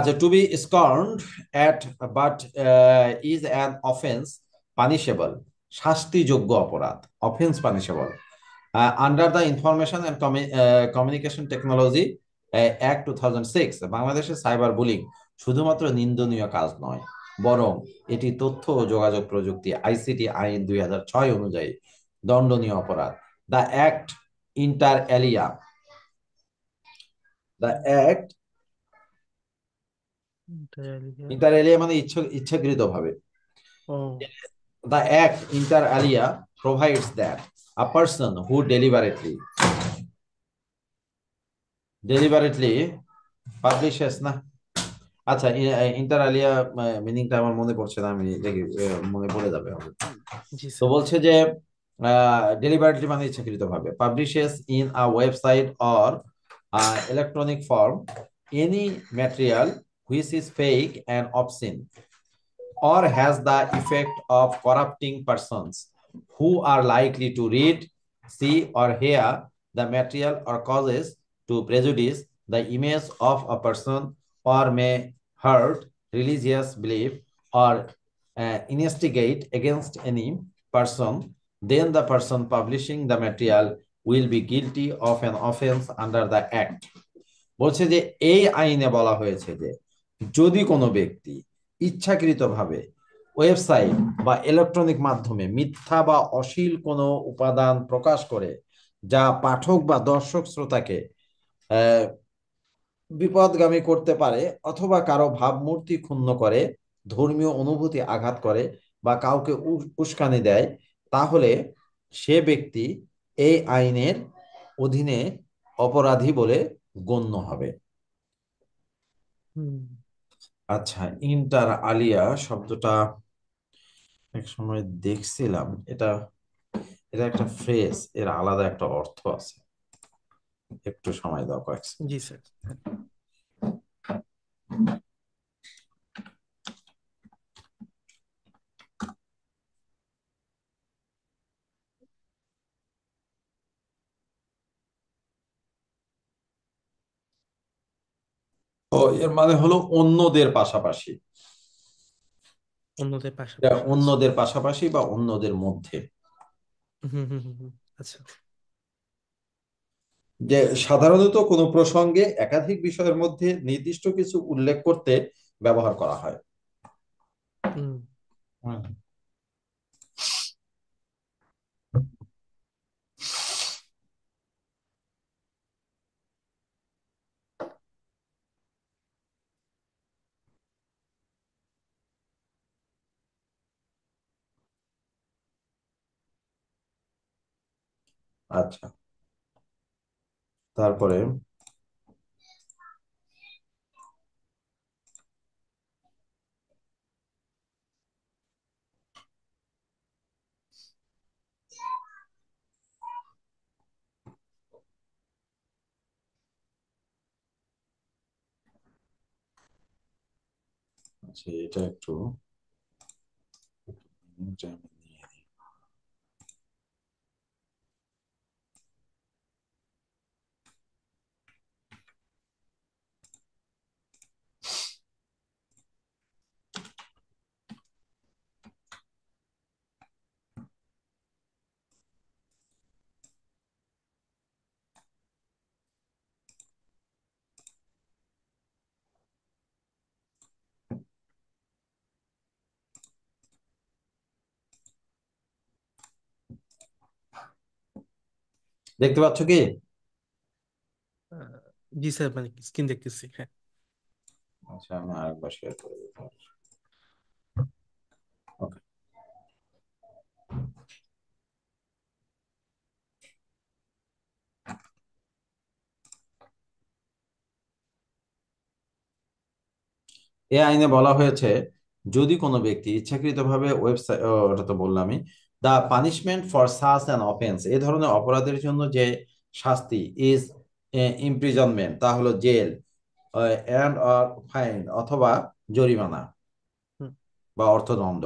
যে to be scorned at but is an offence punishable, শাস্তিযোগ্য অপরাধ, offence punishable under the information and communication technology act 2006। বাংলাদেশের সাইবার বুলিং শুধুমাত্র নিন্দনীয় কাজ নয়, বরং এটি তথ্য ও যোগাযোগ প্রযুক্তি আইসিটি আইন 2006 অনুযায়ী দণ্ডনীয় অপরাধ। The act inter alia, the act inter alia মানে ইচ্ছাকৃত ভাবে। ও। The act inter alia provides that a person who deliberately publishes আচ্ছা, ইন্টার আলিয়া মিনিংটা আমার মনে পড়ছে না, আমি দেখি মনে পড়ে যাবে হবে। হুম, জি তো স্যার। বলছে যে ডেলিবারেটলি মানে ইচ্ছাকৃতভাবে, publishes in a website or electronic form any material which is fake and obscene or has the effect of corrupting persons who are likely to read, see, or hear the material, or causes to prejudice the image of a person, or may hurt religious belief, or instigate against any person, then the person publishing the material will be guilty of an offense under the act. বলছে যে এই আইনে বলা হয়েছে যে যদি কোনো ব্যক্তি ইচ্ছাকৃতভাবে ওয়েবসাইট বা ইলেকট্রনিক মাধ্যমে মিথ্যা বা অশ্লীল কোনো উপাদান প্রকাশ করে, যা পাঠক বা দর্শক শ্রোতাকে আহ, বিপদগামী করতে পারে, অথবা কারো ভাবমূর্তি ক্ষুণ্ণ করে, ধর্মীয় অনুভূতি আঘাত করে, বা কাউকে উস্কানি দেয়, তাহলে সে ব্যক্তি এই আইনের অধীনে অপরাধী বলে গণ্য হবে। হুম। আচ্ছা, ইন্টার আলিয়া শব্দটা এক সময় দেখছিলাম, এটা এটা একটা ফ্রেজ, এর আলাদা একটা অর্থ আছে। একটু সময় দাও, কয়েক সেকেন্ড। জি স্যার। হ্যাঁ। ও, এর মানে হলো অন্যদের পাশাপাশি। অন্যদের এটা পাশাপাশি, আচ্ছা। অন্যদের পাশাপাশি বা অন্যদের মধ্যে। হুম হুম হুম হুম, আচ্ছা। যে সাধারণত কোনো প্রসঙ্গে একাধিক বিষয়ের মধ্যে নির্দিষ্ট কিছু উল্লেখ করতে ব্যবহার করা হয়। হুম হুম। আচ্ছা, তারপরে আচ্ছা, এটা একটু দেখতে পাচ্ছ কি? আহ, জি স্যার, মানে স্ক্রিন দেখতেছি, হ্যাঁ। আচ্ছা, আমি আরেকবার শেয়ার করে দিতে। ওকে। এই আইনে বলা হয়েছে, যদি কোনো ব্যক্তি ইচ্ছাকৃতভাবে ওয়েবসাইট, ওটা তো বললামই, the punishment for such an offence, এই ধরনের অপরাধের জন্য যে শাস্তি ইজ ইমপ্রিজনমেন্ট, তা হলো জেল, অ্যান্ড অর ফাইন, অথবা জরিমানা হুম বা অর্থদণ্ড।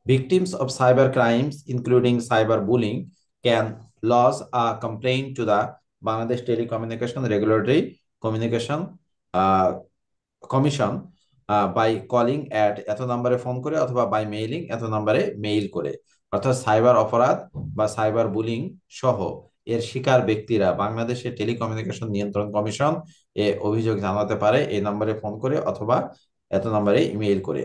Victims of cyber crimes, including cyberbullying, can lodge a complaint to the Bangladesh Telecommunication Regulatory Communication uh, commission by calling at এত নম্বরে ফোন করে, অথবা বাই মেইলিং এত নম্বরে মেইল করে। অর্থাৎ সাইবার অপরাধ বা সাইবার বুলিং সহ এর শিকার ব্যক্তিরা বাংলাদেশের টেলিকমিউনিকেশন নিয়ন্ত্রণ কমিশন এ অভিযোগ জানাতে পারে এই নম্বরে ফোন করে, অথবা এত নম্বরে ইমেইল করে।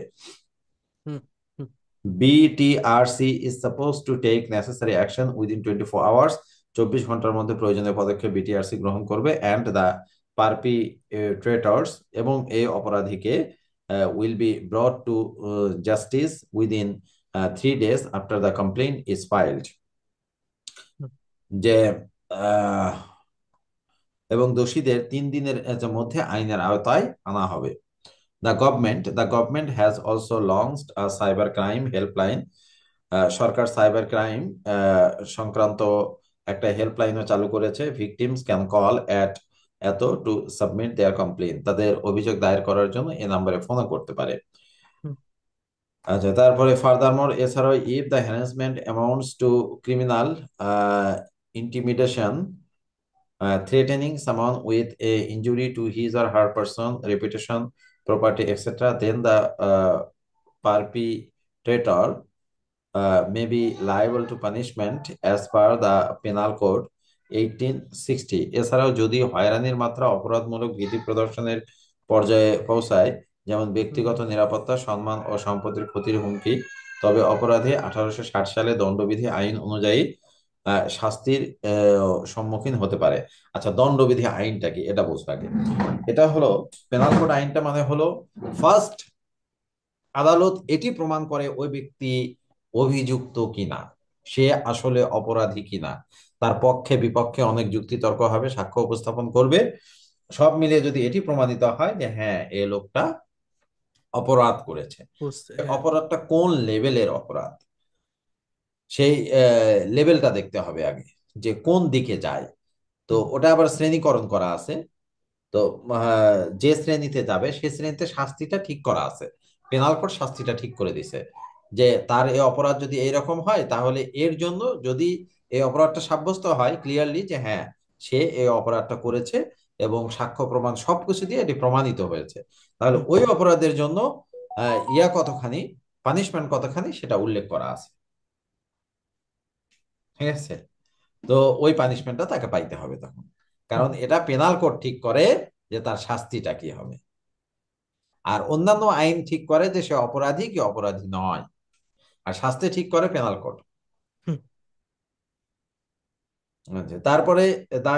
Hmm hmm BTRC is suppose to take necessary action within 24 hours, 24 ঘন্টার মধ্যে প্রয়োজনীয় পদক্ষেপ বিটিআরসি গ্রহণ করবে, অ্যান্ড দ্য পারপিট্রেটর্স, এবং এই অপরাধীকে will be brought to justice within 3 days after the complaint is filed. Hmm যে আহ, এবং দোষীদের 3 দিনের মধ্যে আইনের আওতায় আনা হবে। The government has also launched a cyber crime helpline. Sarkar cyber crime সংক্রান্ত একটা হেল্পলাইনও চালু করেছে। ভিকটিমস ক্যান কল অ্যাট এত টু সাবমিট দেয়ার কমপ্লেন। তাদের অভিযোগ দায়ের করার জন্য এই নাম্বারে ফোনও করতে পারে। হুম, আচ্ছা, তারপরে ফার্দারমোর এছাড়াও if the harassment amounts two criminal intimidation, threatening someone with a injury to his or her person, reputation, property, etc., then the perpetrator may be liable to punishment as per the penal code 1860। এছাড়াও যদি হয়রানির মাত্রা অপরাধমূলক ভীতি প্রদর্শনের পর্যায়ে পৌঁছায়, যেমন হুম, ব্যক্তিগত নিরাপত্তা, সম্মান ও সম্পত্তির ক্ষতির হুমকি, তবে অপরাধী 1860 সালে দণ্ডবিধি আইন অনুযায়ী শাস্তির সম্মুখীন হতে পারে। আচ্ছা, দণ্ডবিধি আইনটা কি এটা বুঝবো আগে। এটা হলো পেনাল কোড আইনটা, মানে হলো ফার্স্ট আদালত এটি প্রমাণ করে ওই ব্যক্তি অভিযুক্ত কিনা, সে আসলে অপরাধী কিনা। তার পক্ষে বিপক্ষে অনেক যুক্তিতর্ক হবে, সাক্ষ্য উপস্থাপন করবে। সব মিলিয়ে যদি এটি প্রমাণিত হয় যে হ্যাঁ, এ লোকটা অপরাধ করেছে, বুঝতে, হ্যাঁ। অপরাধটা কোন লেভেলের অপরাধ, সেই লেভেলটা দেখতে হবে আগে, যে কোন দিকে যায়। তো হুম, ওটা আবার শ্রেণীকরণ করা আছে। তো যে শ্রেণীতে যাবে সে শ্রেণীতে শাস্তিটা ঠিক করা আছে। পেনাল কোড শাস্তিটা ঠিক করে দিছে যে তার এই অপরাধ যদি এইরকম হয়, তাহলে এর জন্য যদি এই অপরাধটা সাব্যস্ত হয় ক্লিয়ারলি যে হ্যাঁ, সে এই অপরাধটা করেছে এবং সাক্ষ্য প্রমাণ সবকিছু দিয়ে এটি প্রমাণিত হয়েছে, তাহলে হুম, ওই অপরাধের জন্য ইয়া কতখানি, পানিশমেন্ট কতখানি সেটা উল্লেখ করা আছে। ঠিক আছে? তো ওই পানিশমেন্টটা তাকে পাইতে হবে তখন, হুম, কারণ এটা পেনাল কোড ঠিক করে যে তার শাস্তিটা কি হবে। আর অন্যান্য আইন ঠিক করে যে সে অপরাধী কি অপরাধী নয়, আর শাস্তি ঠিক করে পেনাল কোড। হুম, আচ্ছা, তারপরে the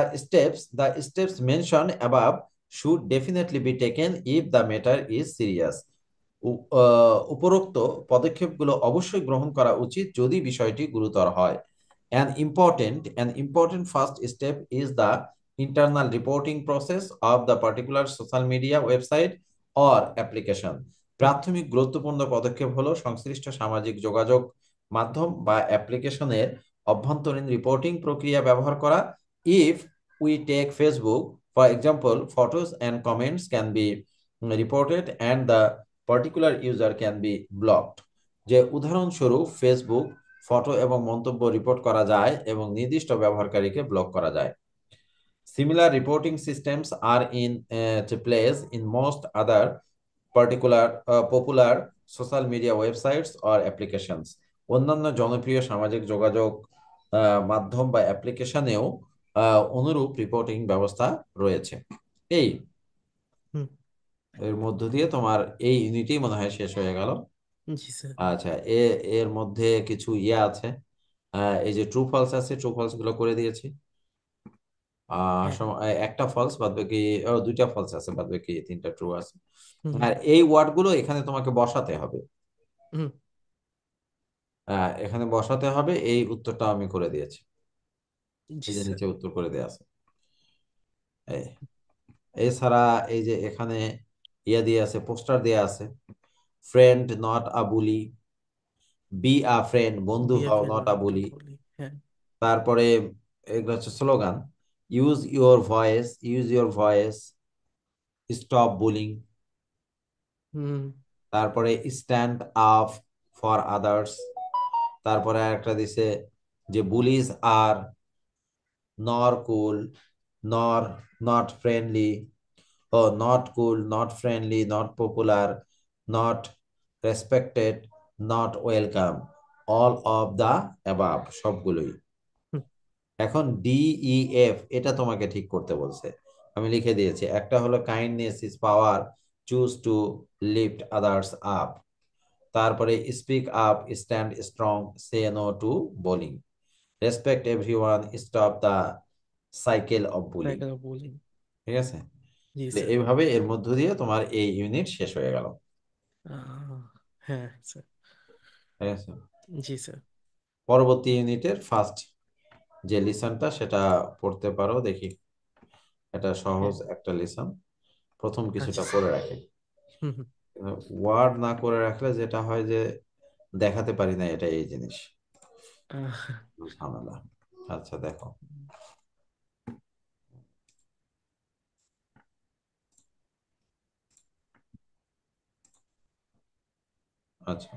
steps mentioned above should definitely be taken if the matter is serious। উপরোক্ত পদক্ষেপগুলো অবশ্যই গ্রহণ করা উচিত যদি বিষয়টি গুরুতর হয়। An important first step is the internal reporting process of the particular social media website or application। হুম, প্রাথমিক গুরুত্বপূর্ণ পদক্ষেপ হলো সংশ্লিষ্ট সামাজিক যোগাযোগ মাধ্যম বা অ্যাপ্লিকেশনের অভ্যন্তরীণ রিপোর্টিং প্রক্রিয়া ব্যবহার করা। If we take Facebook for example, photos and comments can be reported and the particular user can be blocked। যে উদাহরণস্বরূপ ফেসবুক ফটো এবং মন্তব্য রিপোর্ট করা যায় এবং নির্দিষ্ট ব্যবহারকারীকে ব্লক করা যায়। Similar reporting systems are in to place in most other popular social media websites or applications। অন্যান্য জনপ্রিয় সামাজিক যোগাযোগ মাধ্যম বা অ্যাপ্লিকেশনেও অনুরূপ রিপোর্টিং ব্যবস্থা রয়েছে। এই হুম, এর মধ্য দিয়ে তোমার এই ইউনিটই মনে হয় শেষ হয়ে গেল। জি স্যার। আচ্ছা, এর মধ্যে কিছু ইয়ে আছে, এই যে ট্রু ফলস আছে, ট্রু ফলস গুলো করে দিয়েছি। হ্যাঁ। একটা ফলস বাদ বাকি, দুইটা ফলস আছে বাদ বাকি তিনটা ট্রু আছে। হুম, আর এই ওয়ার্ড গুলো এখানে তোমাকে বসাতে হবে। হুম, এখানে বসাতে হবে, এই উত্তরটা আমি করে দিয়েছি। জি এই যে স্যার। নিচে উত্তর করে দেওয়া আছে। এই এছাড়া এই যে এখানে ইয়া দিয়ে আছে, পোস্টার দেয়া আছে, friend not a bully, be a friend, বন্ধু হও বিএফএন নট আ নট বুলি। বলি, হ্যাঁ। তারপরে এগুলো হচ্ছে slogan, use your voice, use your voice, stop bullying. Hmm, তারপরে স্ট্যান্ড আপ ফর আদার্স। তারপরে একটা দিছে যে bullies R nor cool, nor not friendly, ও not cool, not friendly, not popular, not respected, not welcome, all of the above, সবগুলোই। Hmm, এখন DEF এটা তোমাকে ঠিক করতে বলছে, আমি লিখে দিয়েছি। একটা হলো kindness is power, choose to lift others up. তারপরে speak up, stand strong, say no to bullying, respect everyone, stop the cycle of bullying. Cycle বলি। ঠিক আছে? জি তো স্যার। এইভাবে এর মধ্য দিয়ে তোমার এই ইউনিট শেষ হয়ে গেল। আহ, হ্যাঁ স্যার। ঠিক আছে? জি স্যার। পরবর্তী ইউনিটের ফার্স্ট যে লিসনটা সেটা পড়তে পারো দেখি। এটা হ্যাঁ। সহজ একটা লিসন, প্রথম আচ্ছা কিছুটা স্যার। পড়ে রাখি। হুম হুম। ওয়ার্ড না করে রাখলে যেটা হয় যে দেখাতে পারি না, এটা এই জিনিস আহ, ঝামেলা। আচ্ছা দেখো, আচ্ছা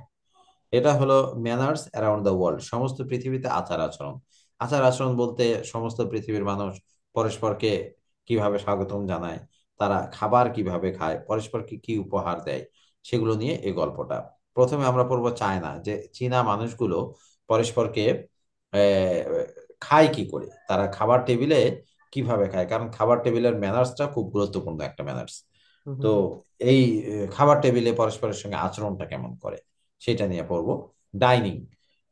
এটা হলো ম্যানার্স অ্যারাউন্ড দ্য ওয়ার্ল্ড, সমস্ত পৃথিবীতে আচার আচরণ। আচার আচরণ বলতে সমস্ত পৃথিবীর মানুষ পরস্পরকে কিভাবে স্বাগতম জানায়, তারা খাবার কিভাবে খায়, পরস্পরকে কি উপহার দেয়, সেগুলো নিয়ে এই গল্পটা। প্রথমে আমরা পড়বো চায়না, যে চীনা মানুষগুলো পরস্পরকে খায় কি করে, তারা খাবার টেবিলে কিভাবে খায়, কারণ খাবার টেবিলের ম্যানার্সটা খুব গুরুত্বপূর্ণ একটা ম্যানার্স। হুম তো হুম হুম এই খাবার টেবিলে পরস্পরের সঙ্গে আচরণটা কেমন করে সেটা নিয়ে পড়বো। ডাইনিং,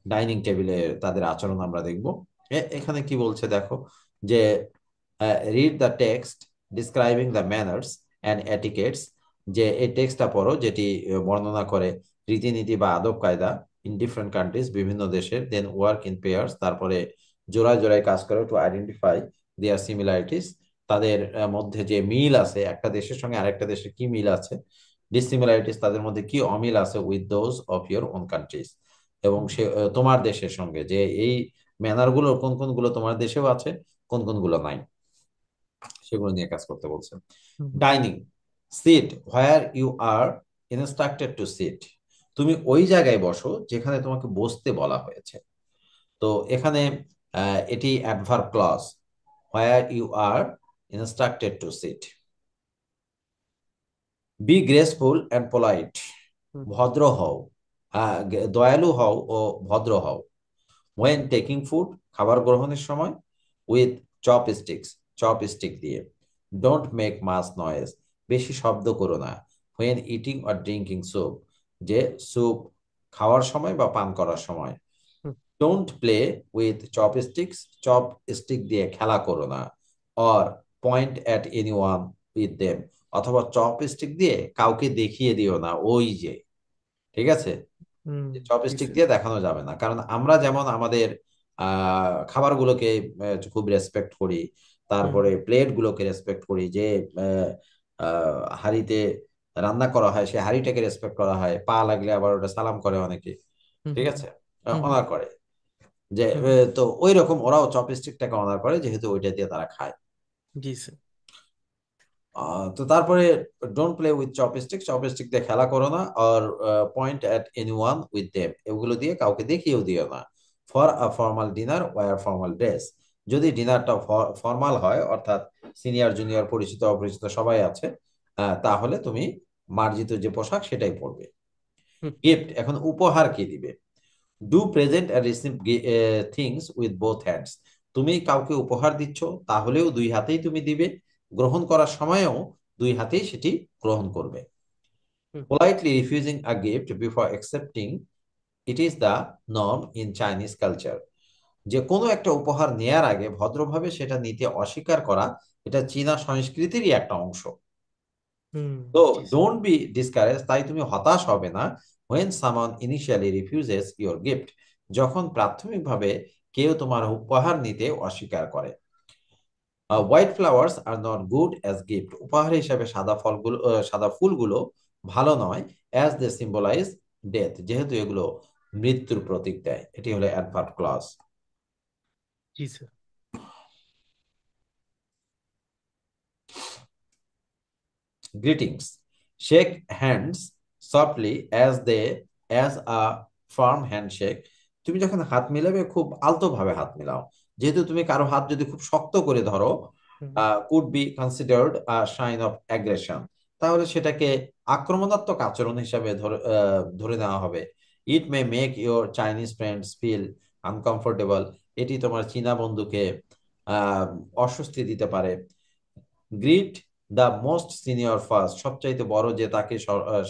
ডাইনিং টেবিলে তাদের আচরণ আমরা দেখব। এখানে কি বলছে দেখো, যে read the text describing the manners and etiquettes, যে এই টেক্সটটা পড়ো যেটি বর্ণনা করে রীতিনীতি বা আদব কায়দা ইন ডিফারেন্ট কান্ট্রিজ, বিভিন্ন দেশের। দেন ওয়ার্ক ইন পেয়ার্স, তারপরে জোড়ায় জোড়ায় কাজ করো টু আইডেন্টিফাই দেয়ার সিমিলারিটিস, তাদের মধ্যে যে মিল আছে, একটা দেশের সঙ্গে আরেকটা দেশের কি মিল আছে, ডিসিমিলারিটিস তাদের মধ্যে কি অমিল আছে, with those of your own countries, এবং হুম সে তোমার দেশের সঙ্গে, যে এই ম্যানার গুলো কোন কোন গুলো তোমার দেশেও আছে, কোন কোন গুলো নাই, সেগুলো নিয়ে কাজ করতে বলছে। Hmm hmm dining, sit where you are instructed to sit, তুমি ওই জায়গায় বসো যেখানে তোমাকে বসতে বলা হয়েছে। তো এখানে এটি adverb clause, where you are instructed to sit. Be graceful and polite, hmm ভদ্র হও, দয়ালু হও ও ভদ্র হও। ওয়েন টেকিং ফুড, খাবার গ্রহণের সময়। With chopsticks, chopstick দিয়ে। ডোন্ট মেক মাস নয়েজ, বেশি শব্দ করো না। When eating or drinking soup, যে স্যুপ খাওয়ার সময় বা পান করার সময়। Hmm don't play with chopsticks, chopstick দিয়ে খেলা করো না। Or point at any one with them, অথবা চপ স্টিক দিয়ে কাউকে দেখিয়ে দিও না, ওই যে, ঠিক আছে, হুম, জি চপস্টিক স্যার। দিয়ে দেখানো যাবে না, কারণ আমরা যেমন আমাদের খাবারগুলোকে খুব রেসপেক্ট করি, হুম তারপরে প্লেট গুলোকে রেসপেক্ট করি, যে হাঁড়িতে রান্না করা হয় সেই হাঁড়িটাকে রেসপেক্ট করা হয়, পা লাগলে আবার ওটা সালাম করে অনেকে, হুম ঠিক হুম আছে, হুম হুম অনার করে, যে হুম, তো ওই রকম ওরাও চপস্টিকটাকে অনার করে, যেহেতু ওইটা দিয়ে তারা খায়। জি স্যার। তো তারপরে don't play with chopstick, chopstick দিয়ে খেলা করো না। আর point at anyone with them, এগুলো দিয়ে কাউকে দেখিয়েও দিও না। For a formal dinner wear formal dress, যদি ডিনারটা ফর্মাল হয়, অর্থাৎ সিনিয়র জুনিয়র পরিচিত অপরিচিত সবাই আছে, তাহলে তুমি মার্জিত যে পোশাক সেটাই পরবে। হুম গিফট, এখন উপহার কি দিবে। Do present and receive things with both hands, তুমি কাউকে উপহার দিচ্ছ তাহলেও দুই হাতেই তুমি দিবে, গ্রহণ করার সময়ও দুই হাতেই সেটি গ্রহণ করবে। Hmm politely refusing a gift before accepting, it is the norm in Chinese culture, যে কোনো একটা উপহার নেয়ার আগে ভদ্রভাবে সেটা নিতে অস্বীকার করা, এটা চীনা সংস্কৃতিরই একটা অংশ। হুম, তো জি স্যার। ডোন্ট বি ডিসকারেজ, তাই তুমি হতাশ হবে না। হোয়েন সামন ইনিশিয়ালি রিফিউজেস ইওর গিফট, যখন প্রাথমিকভাবে কেউ তোমার উপহার নিতে অস্বীকার করে। Hmm white flowers are not good as gift, উপহার হিসাবে সাদা ফলগুলো সাদা ফুলগুলো ভালো নয়, অ্যাজ দে সিম্বলাইজ ডেথ, যেহেতু এগুলো মৃত্যুর প্রতীক দেয়। এটি হলো অ্যাডভার্ব ক্লজ। জি sir. Greetings, shake hands softly as a firm handshake, তুমি যখন হাত মিলাবে খুব আলতো ভাবে হাত মিলাও, যেহেতু তুমি কারো হাত যদি খুব শক্ত করে ধরো, hmm could be considered a sign of aggression, তাহলে সেটাকে আক্রমণাত্মক আচরণ হিসাবে ধরে নেওয়া হবে। It may make your Chinese friends feel uncomfortable, এটি তোমার চীনা বন্ধুকে আহ অস্বস্তি দিতে পারে। Greet the most senior first, সবচাইতে বড় যে তাকে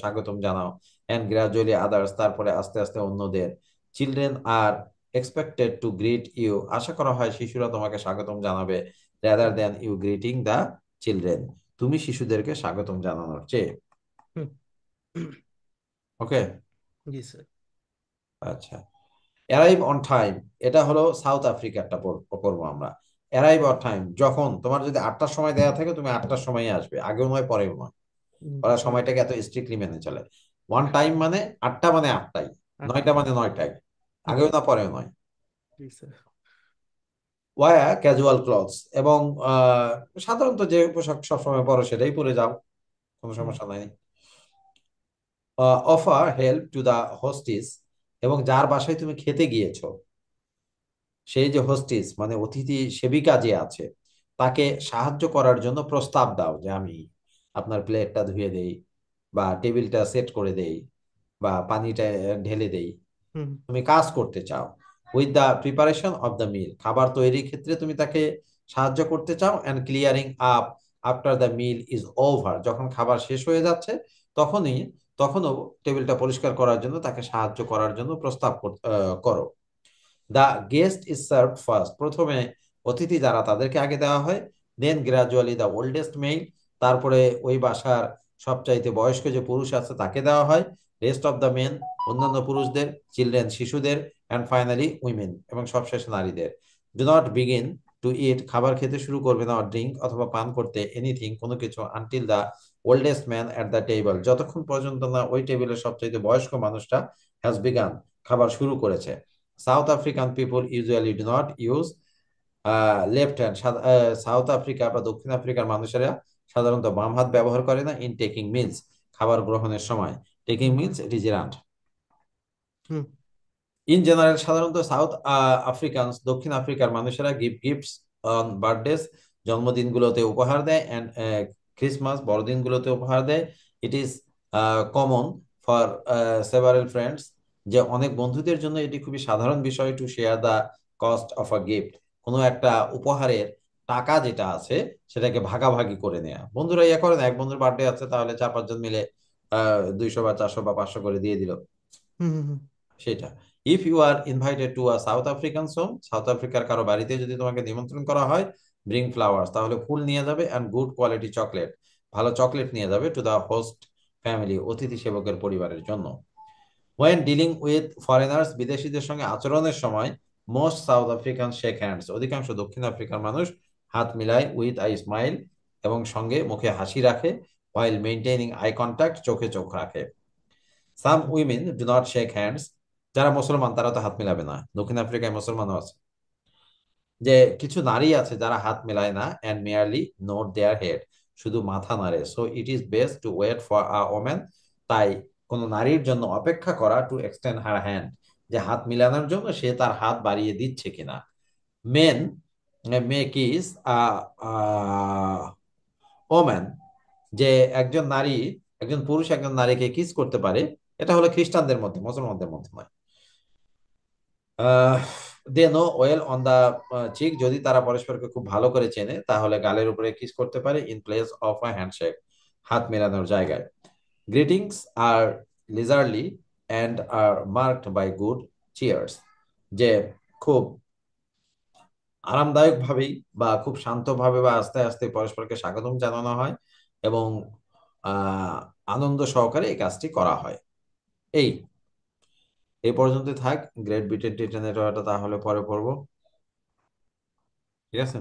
স্বাগতম জানাও। অ্যান্ড গ্রাজুয়ালি আদার্স, তারপরে আস্তে আস্তে অন্যদের। Children are expected to greet you, আশা করা হয় শিশুরা তোমাকে স্বাগতম জানাবে, rather hmm than you greeting the children, তুমি শিশুদেরকে স্বাগতম জানানোর চেয়ে। হুম, ওকে, জি স্যার। আচ্ছা। অ্যারাইভ অন টাইম, এটা হলো সাউথ আফ্রিকারটা পড়বো আমরা। অ্যারাইভ অন টাইম, যখন তোমার যদি 8টার সময় দেওয়া থাকে তুমি 8টার সময় আসবে, আগেও নয় পরেও নয়। ওরা বুঝতে সময়টাকে পারছি। এত স্ট্রিক্টলি মেনে চলে। ওয়ান টাইম মানে আটটা মানে আটটাই, নয়টা আটটাই। মানে নয়টাই, হুম, আগেও না পরেও নয়। জি স্যার। ওয়া ক্যাজুয়াল ক্লথস, এবং সাধারণত যে পোশাক সবসময় পরো সেটাই পরে যাও, কোনো হুম, সমস্যা নাই। অফার হেল্প টু দা হোস্টিস, এবং যার বাসায় তুমি খেতে গিয়েছো সেই যে হোস্টিস মানে অতিথি সেবিকা যে আছে তাকে সাহায্য করার জন্য প্রস্তাব দাও, যে আমি আপনার প্লেটটা ধুয়ে দেই, বা টেবিলটা সেট করে দেই, বা পানিটা ঢেলে দেই। হুম, তুমি কাজ করতে চাও with the preparation of the meal, খাবার তৈরির ক্ষেত্রে তুমি তাকে সাহায্য করতে চাও, and clearing up after the meal is over, যখন খাবার শেষ হয়ে যাচ্ছে তখনই তখনও টেবিলটা পরিষ্কার করার জন্য তাকে সাহায্য করার জন্য প্রস্তাব করো। The guest is serve first, প্রথমে অতিথি যারা তাদেরকে আগে দেওয়া হয়। দেন গ্রাজুয়ালি দ্য ওল্ডেস্ট মেল, তারপরে ওই বাসার সবচাইতে বয়স্ক যে পুরুষ আছে তাকে দেওয়া হয়। রেস্ট অফ দ্য মেন, অন্যান্য পুরুষদের, চিলড্রেন শিশুদের, অ্যান্ড ফাইনালি উইমেন, এবং সবশেষে নারীদের। ডু নট বিগিন টু ইট, খাবার খেতে শুরু করবে না, ড্রিঙ্ক অথবা পান করতে এনিথিং কোনো কিছু, until the oldest man at the table, যতক্ষণ পর্যন্ত না ওই টেবিলের সবচাইতে বয়স্ক মানুষটা হ্যাজ বিগান, খাবার শুরু করেছে। South African people usually do not use left hand, south Africa বা দক্ষিণ আফ্রিকার মানুষেরা সাধারণত বাম হাত ব্যবহার করে না ইন টেকিং মিলস, খাবার গ্রহণের সময়। Taking hmm, meals it is errant. Hmm, in general সাধারণত সাউথ আফ্রিকানস, দক্ষিণ আফ্রিকার মানুষেরা গিফটস অন বার্থডেজ, জন্মদিনগুলোতে উপহার দেয়, অ্যান্ড ক্রিসমাস বড়দিনগুলোতে উপহার দেয়। It is common for several friends, যে অনেক বন্ধুদের জন্য এটি খুবই সাধারণ বিষয় to share the cost of a gift, কোনো একটা উপহারের টাকা যেটা আছে সেটাকে ভাগাভাগি করে নেওয়া। বন্ধুরা ইয়ে করেন, এক বন্ধুর বার্থডে আছে তাহলে 4-5 জন মিলে 200 বা 400 বা 500 করে দিয়ে দিল, হুম, হুম, হুম, সেটা। If you are invited to a South African home, South আফ্রিকার কারো বাড়িতে যদি তোমাকে নিমন্ত্রণ করা হয়, ব্রিং ফ্লাওয়ার্স, তাহলে ফুল নিয়ে যাবে, অ্যান্ড গুড কোয়ালিটি চকলেট, ভালো চকলেট নিয়ে যাবে, টু দা হোস্ট ফ্যামিলি, অতিথি সেবকের পরিবারের জন্য। ওয়েন ডিলিং উইথ ফরেনার্স, বিদেশিদের সঙ্গে আচরণের সময়, most south African shake hands, অধিকাংশ দক্ষিণ আফ্রিকার মানুষ হাত মিলায়, উইথ আই স্মাইল, এবং সঙ্গে মুখে হাসি রাখে, while মেইনটেইনিং আই কন্ট্যাক্ট, চোখে চোখ রাখে। Some women do not shake hands, যারা মুসলমান তারা তো হাত মিলাবে না, দক্ষিণ আফ্রিকায় মুসলমানও আছে। যে কিছু নারী আছে যারা হাত মেলায় না, and merely nod their head, শুধু মাথা নাড়ে। So it is best to wait for a woman, তাই কোন নারীর জন্য অপেক্ষা করা, টু এক্সটেন্ড হার হ্যান্ড, যে হাত মিলানোর জন্য সে তার হাত বাড়িয়ে দিচ্ছে কিনা। মেন মে কিস ওম্যান, যে একজন নারী, একজন পুরুষ একজন নারীকে কিস করতে পারে, এটা হলো খ্রিস্টানদের মধ্যে, মুসলমানদের মধ্যে নয়। They know well on the cheek, যদি তারা পরস্পরকে খুব ভালো করে চেনে তাহলে গালের উপরে কিস করতে পারে, in place of a handshake, হাত মেলানোর জায়গায়। Greetings are leisurely and are marked by good cheers, যে খুব আরামদায়ক ভাবেই বা খুব শান্তভাবে বা আস্তে আস্তে পরস্পরকে স্বাগতম জানানো হয়, এবং আহ আনন্দ সহকারে এই কাজটি করা হয়। এই এই পর্যন্ত থাক। গ্রেট ব্রিটেন টিটেনের তাহলে পরে পড়বো, ঠিক আছে?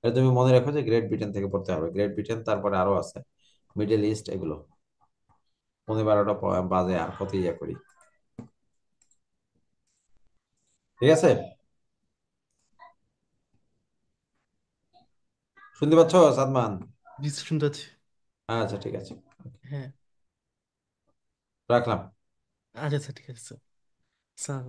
এটা তুমি মনে রাখো যে গ্রেট ব্রিটেন থেকে পড়তে হবে, গ্রেট ব্রিটেন তারপরে আরো আছে, মিডল ইস্ট, এগুলো 12টা বাজে আর কত ইয়ে করি, ঠিক আছে? শুনতে পাচ্ছ সাদমান? জি স্যার, শুনতে পাচ্ছি। আচ্ছা ঠিক আছে, হ্যাঁ। রাখলাম। আচ্ছা স্যার, ঠিক আছে স্যার। স্যার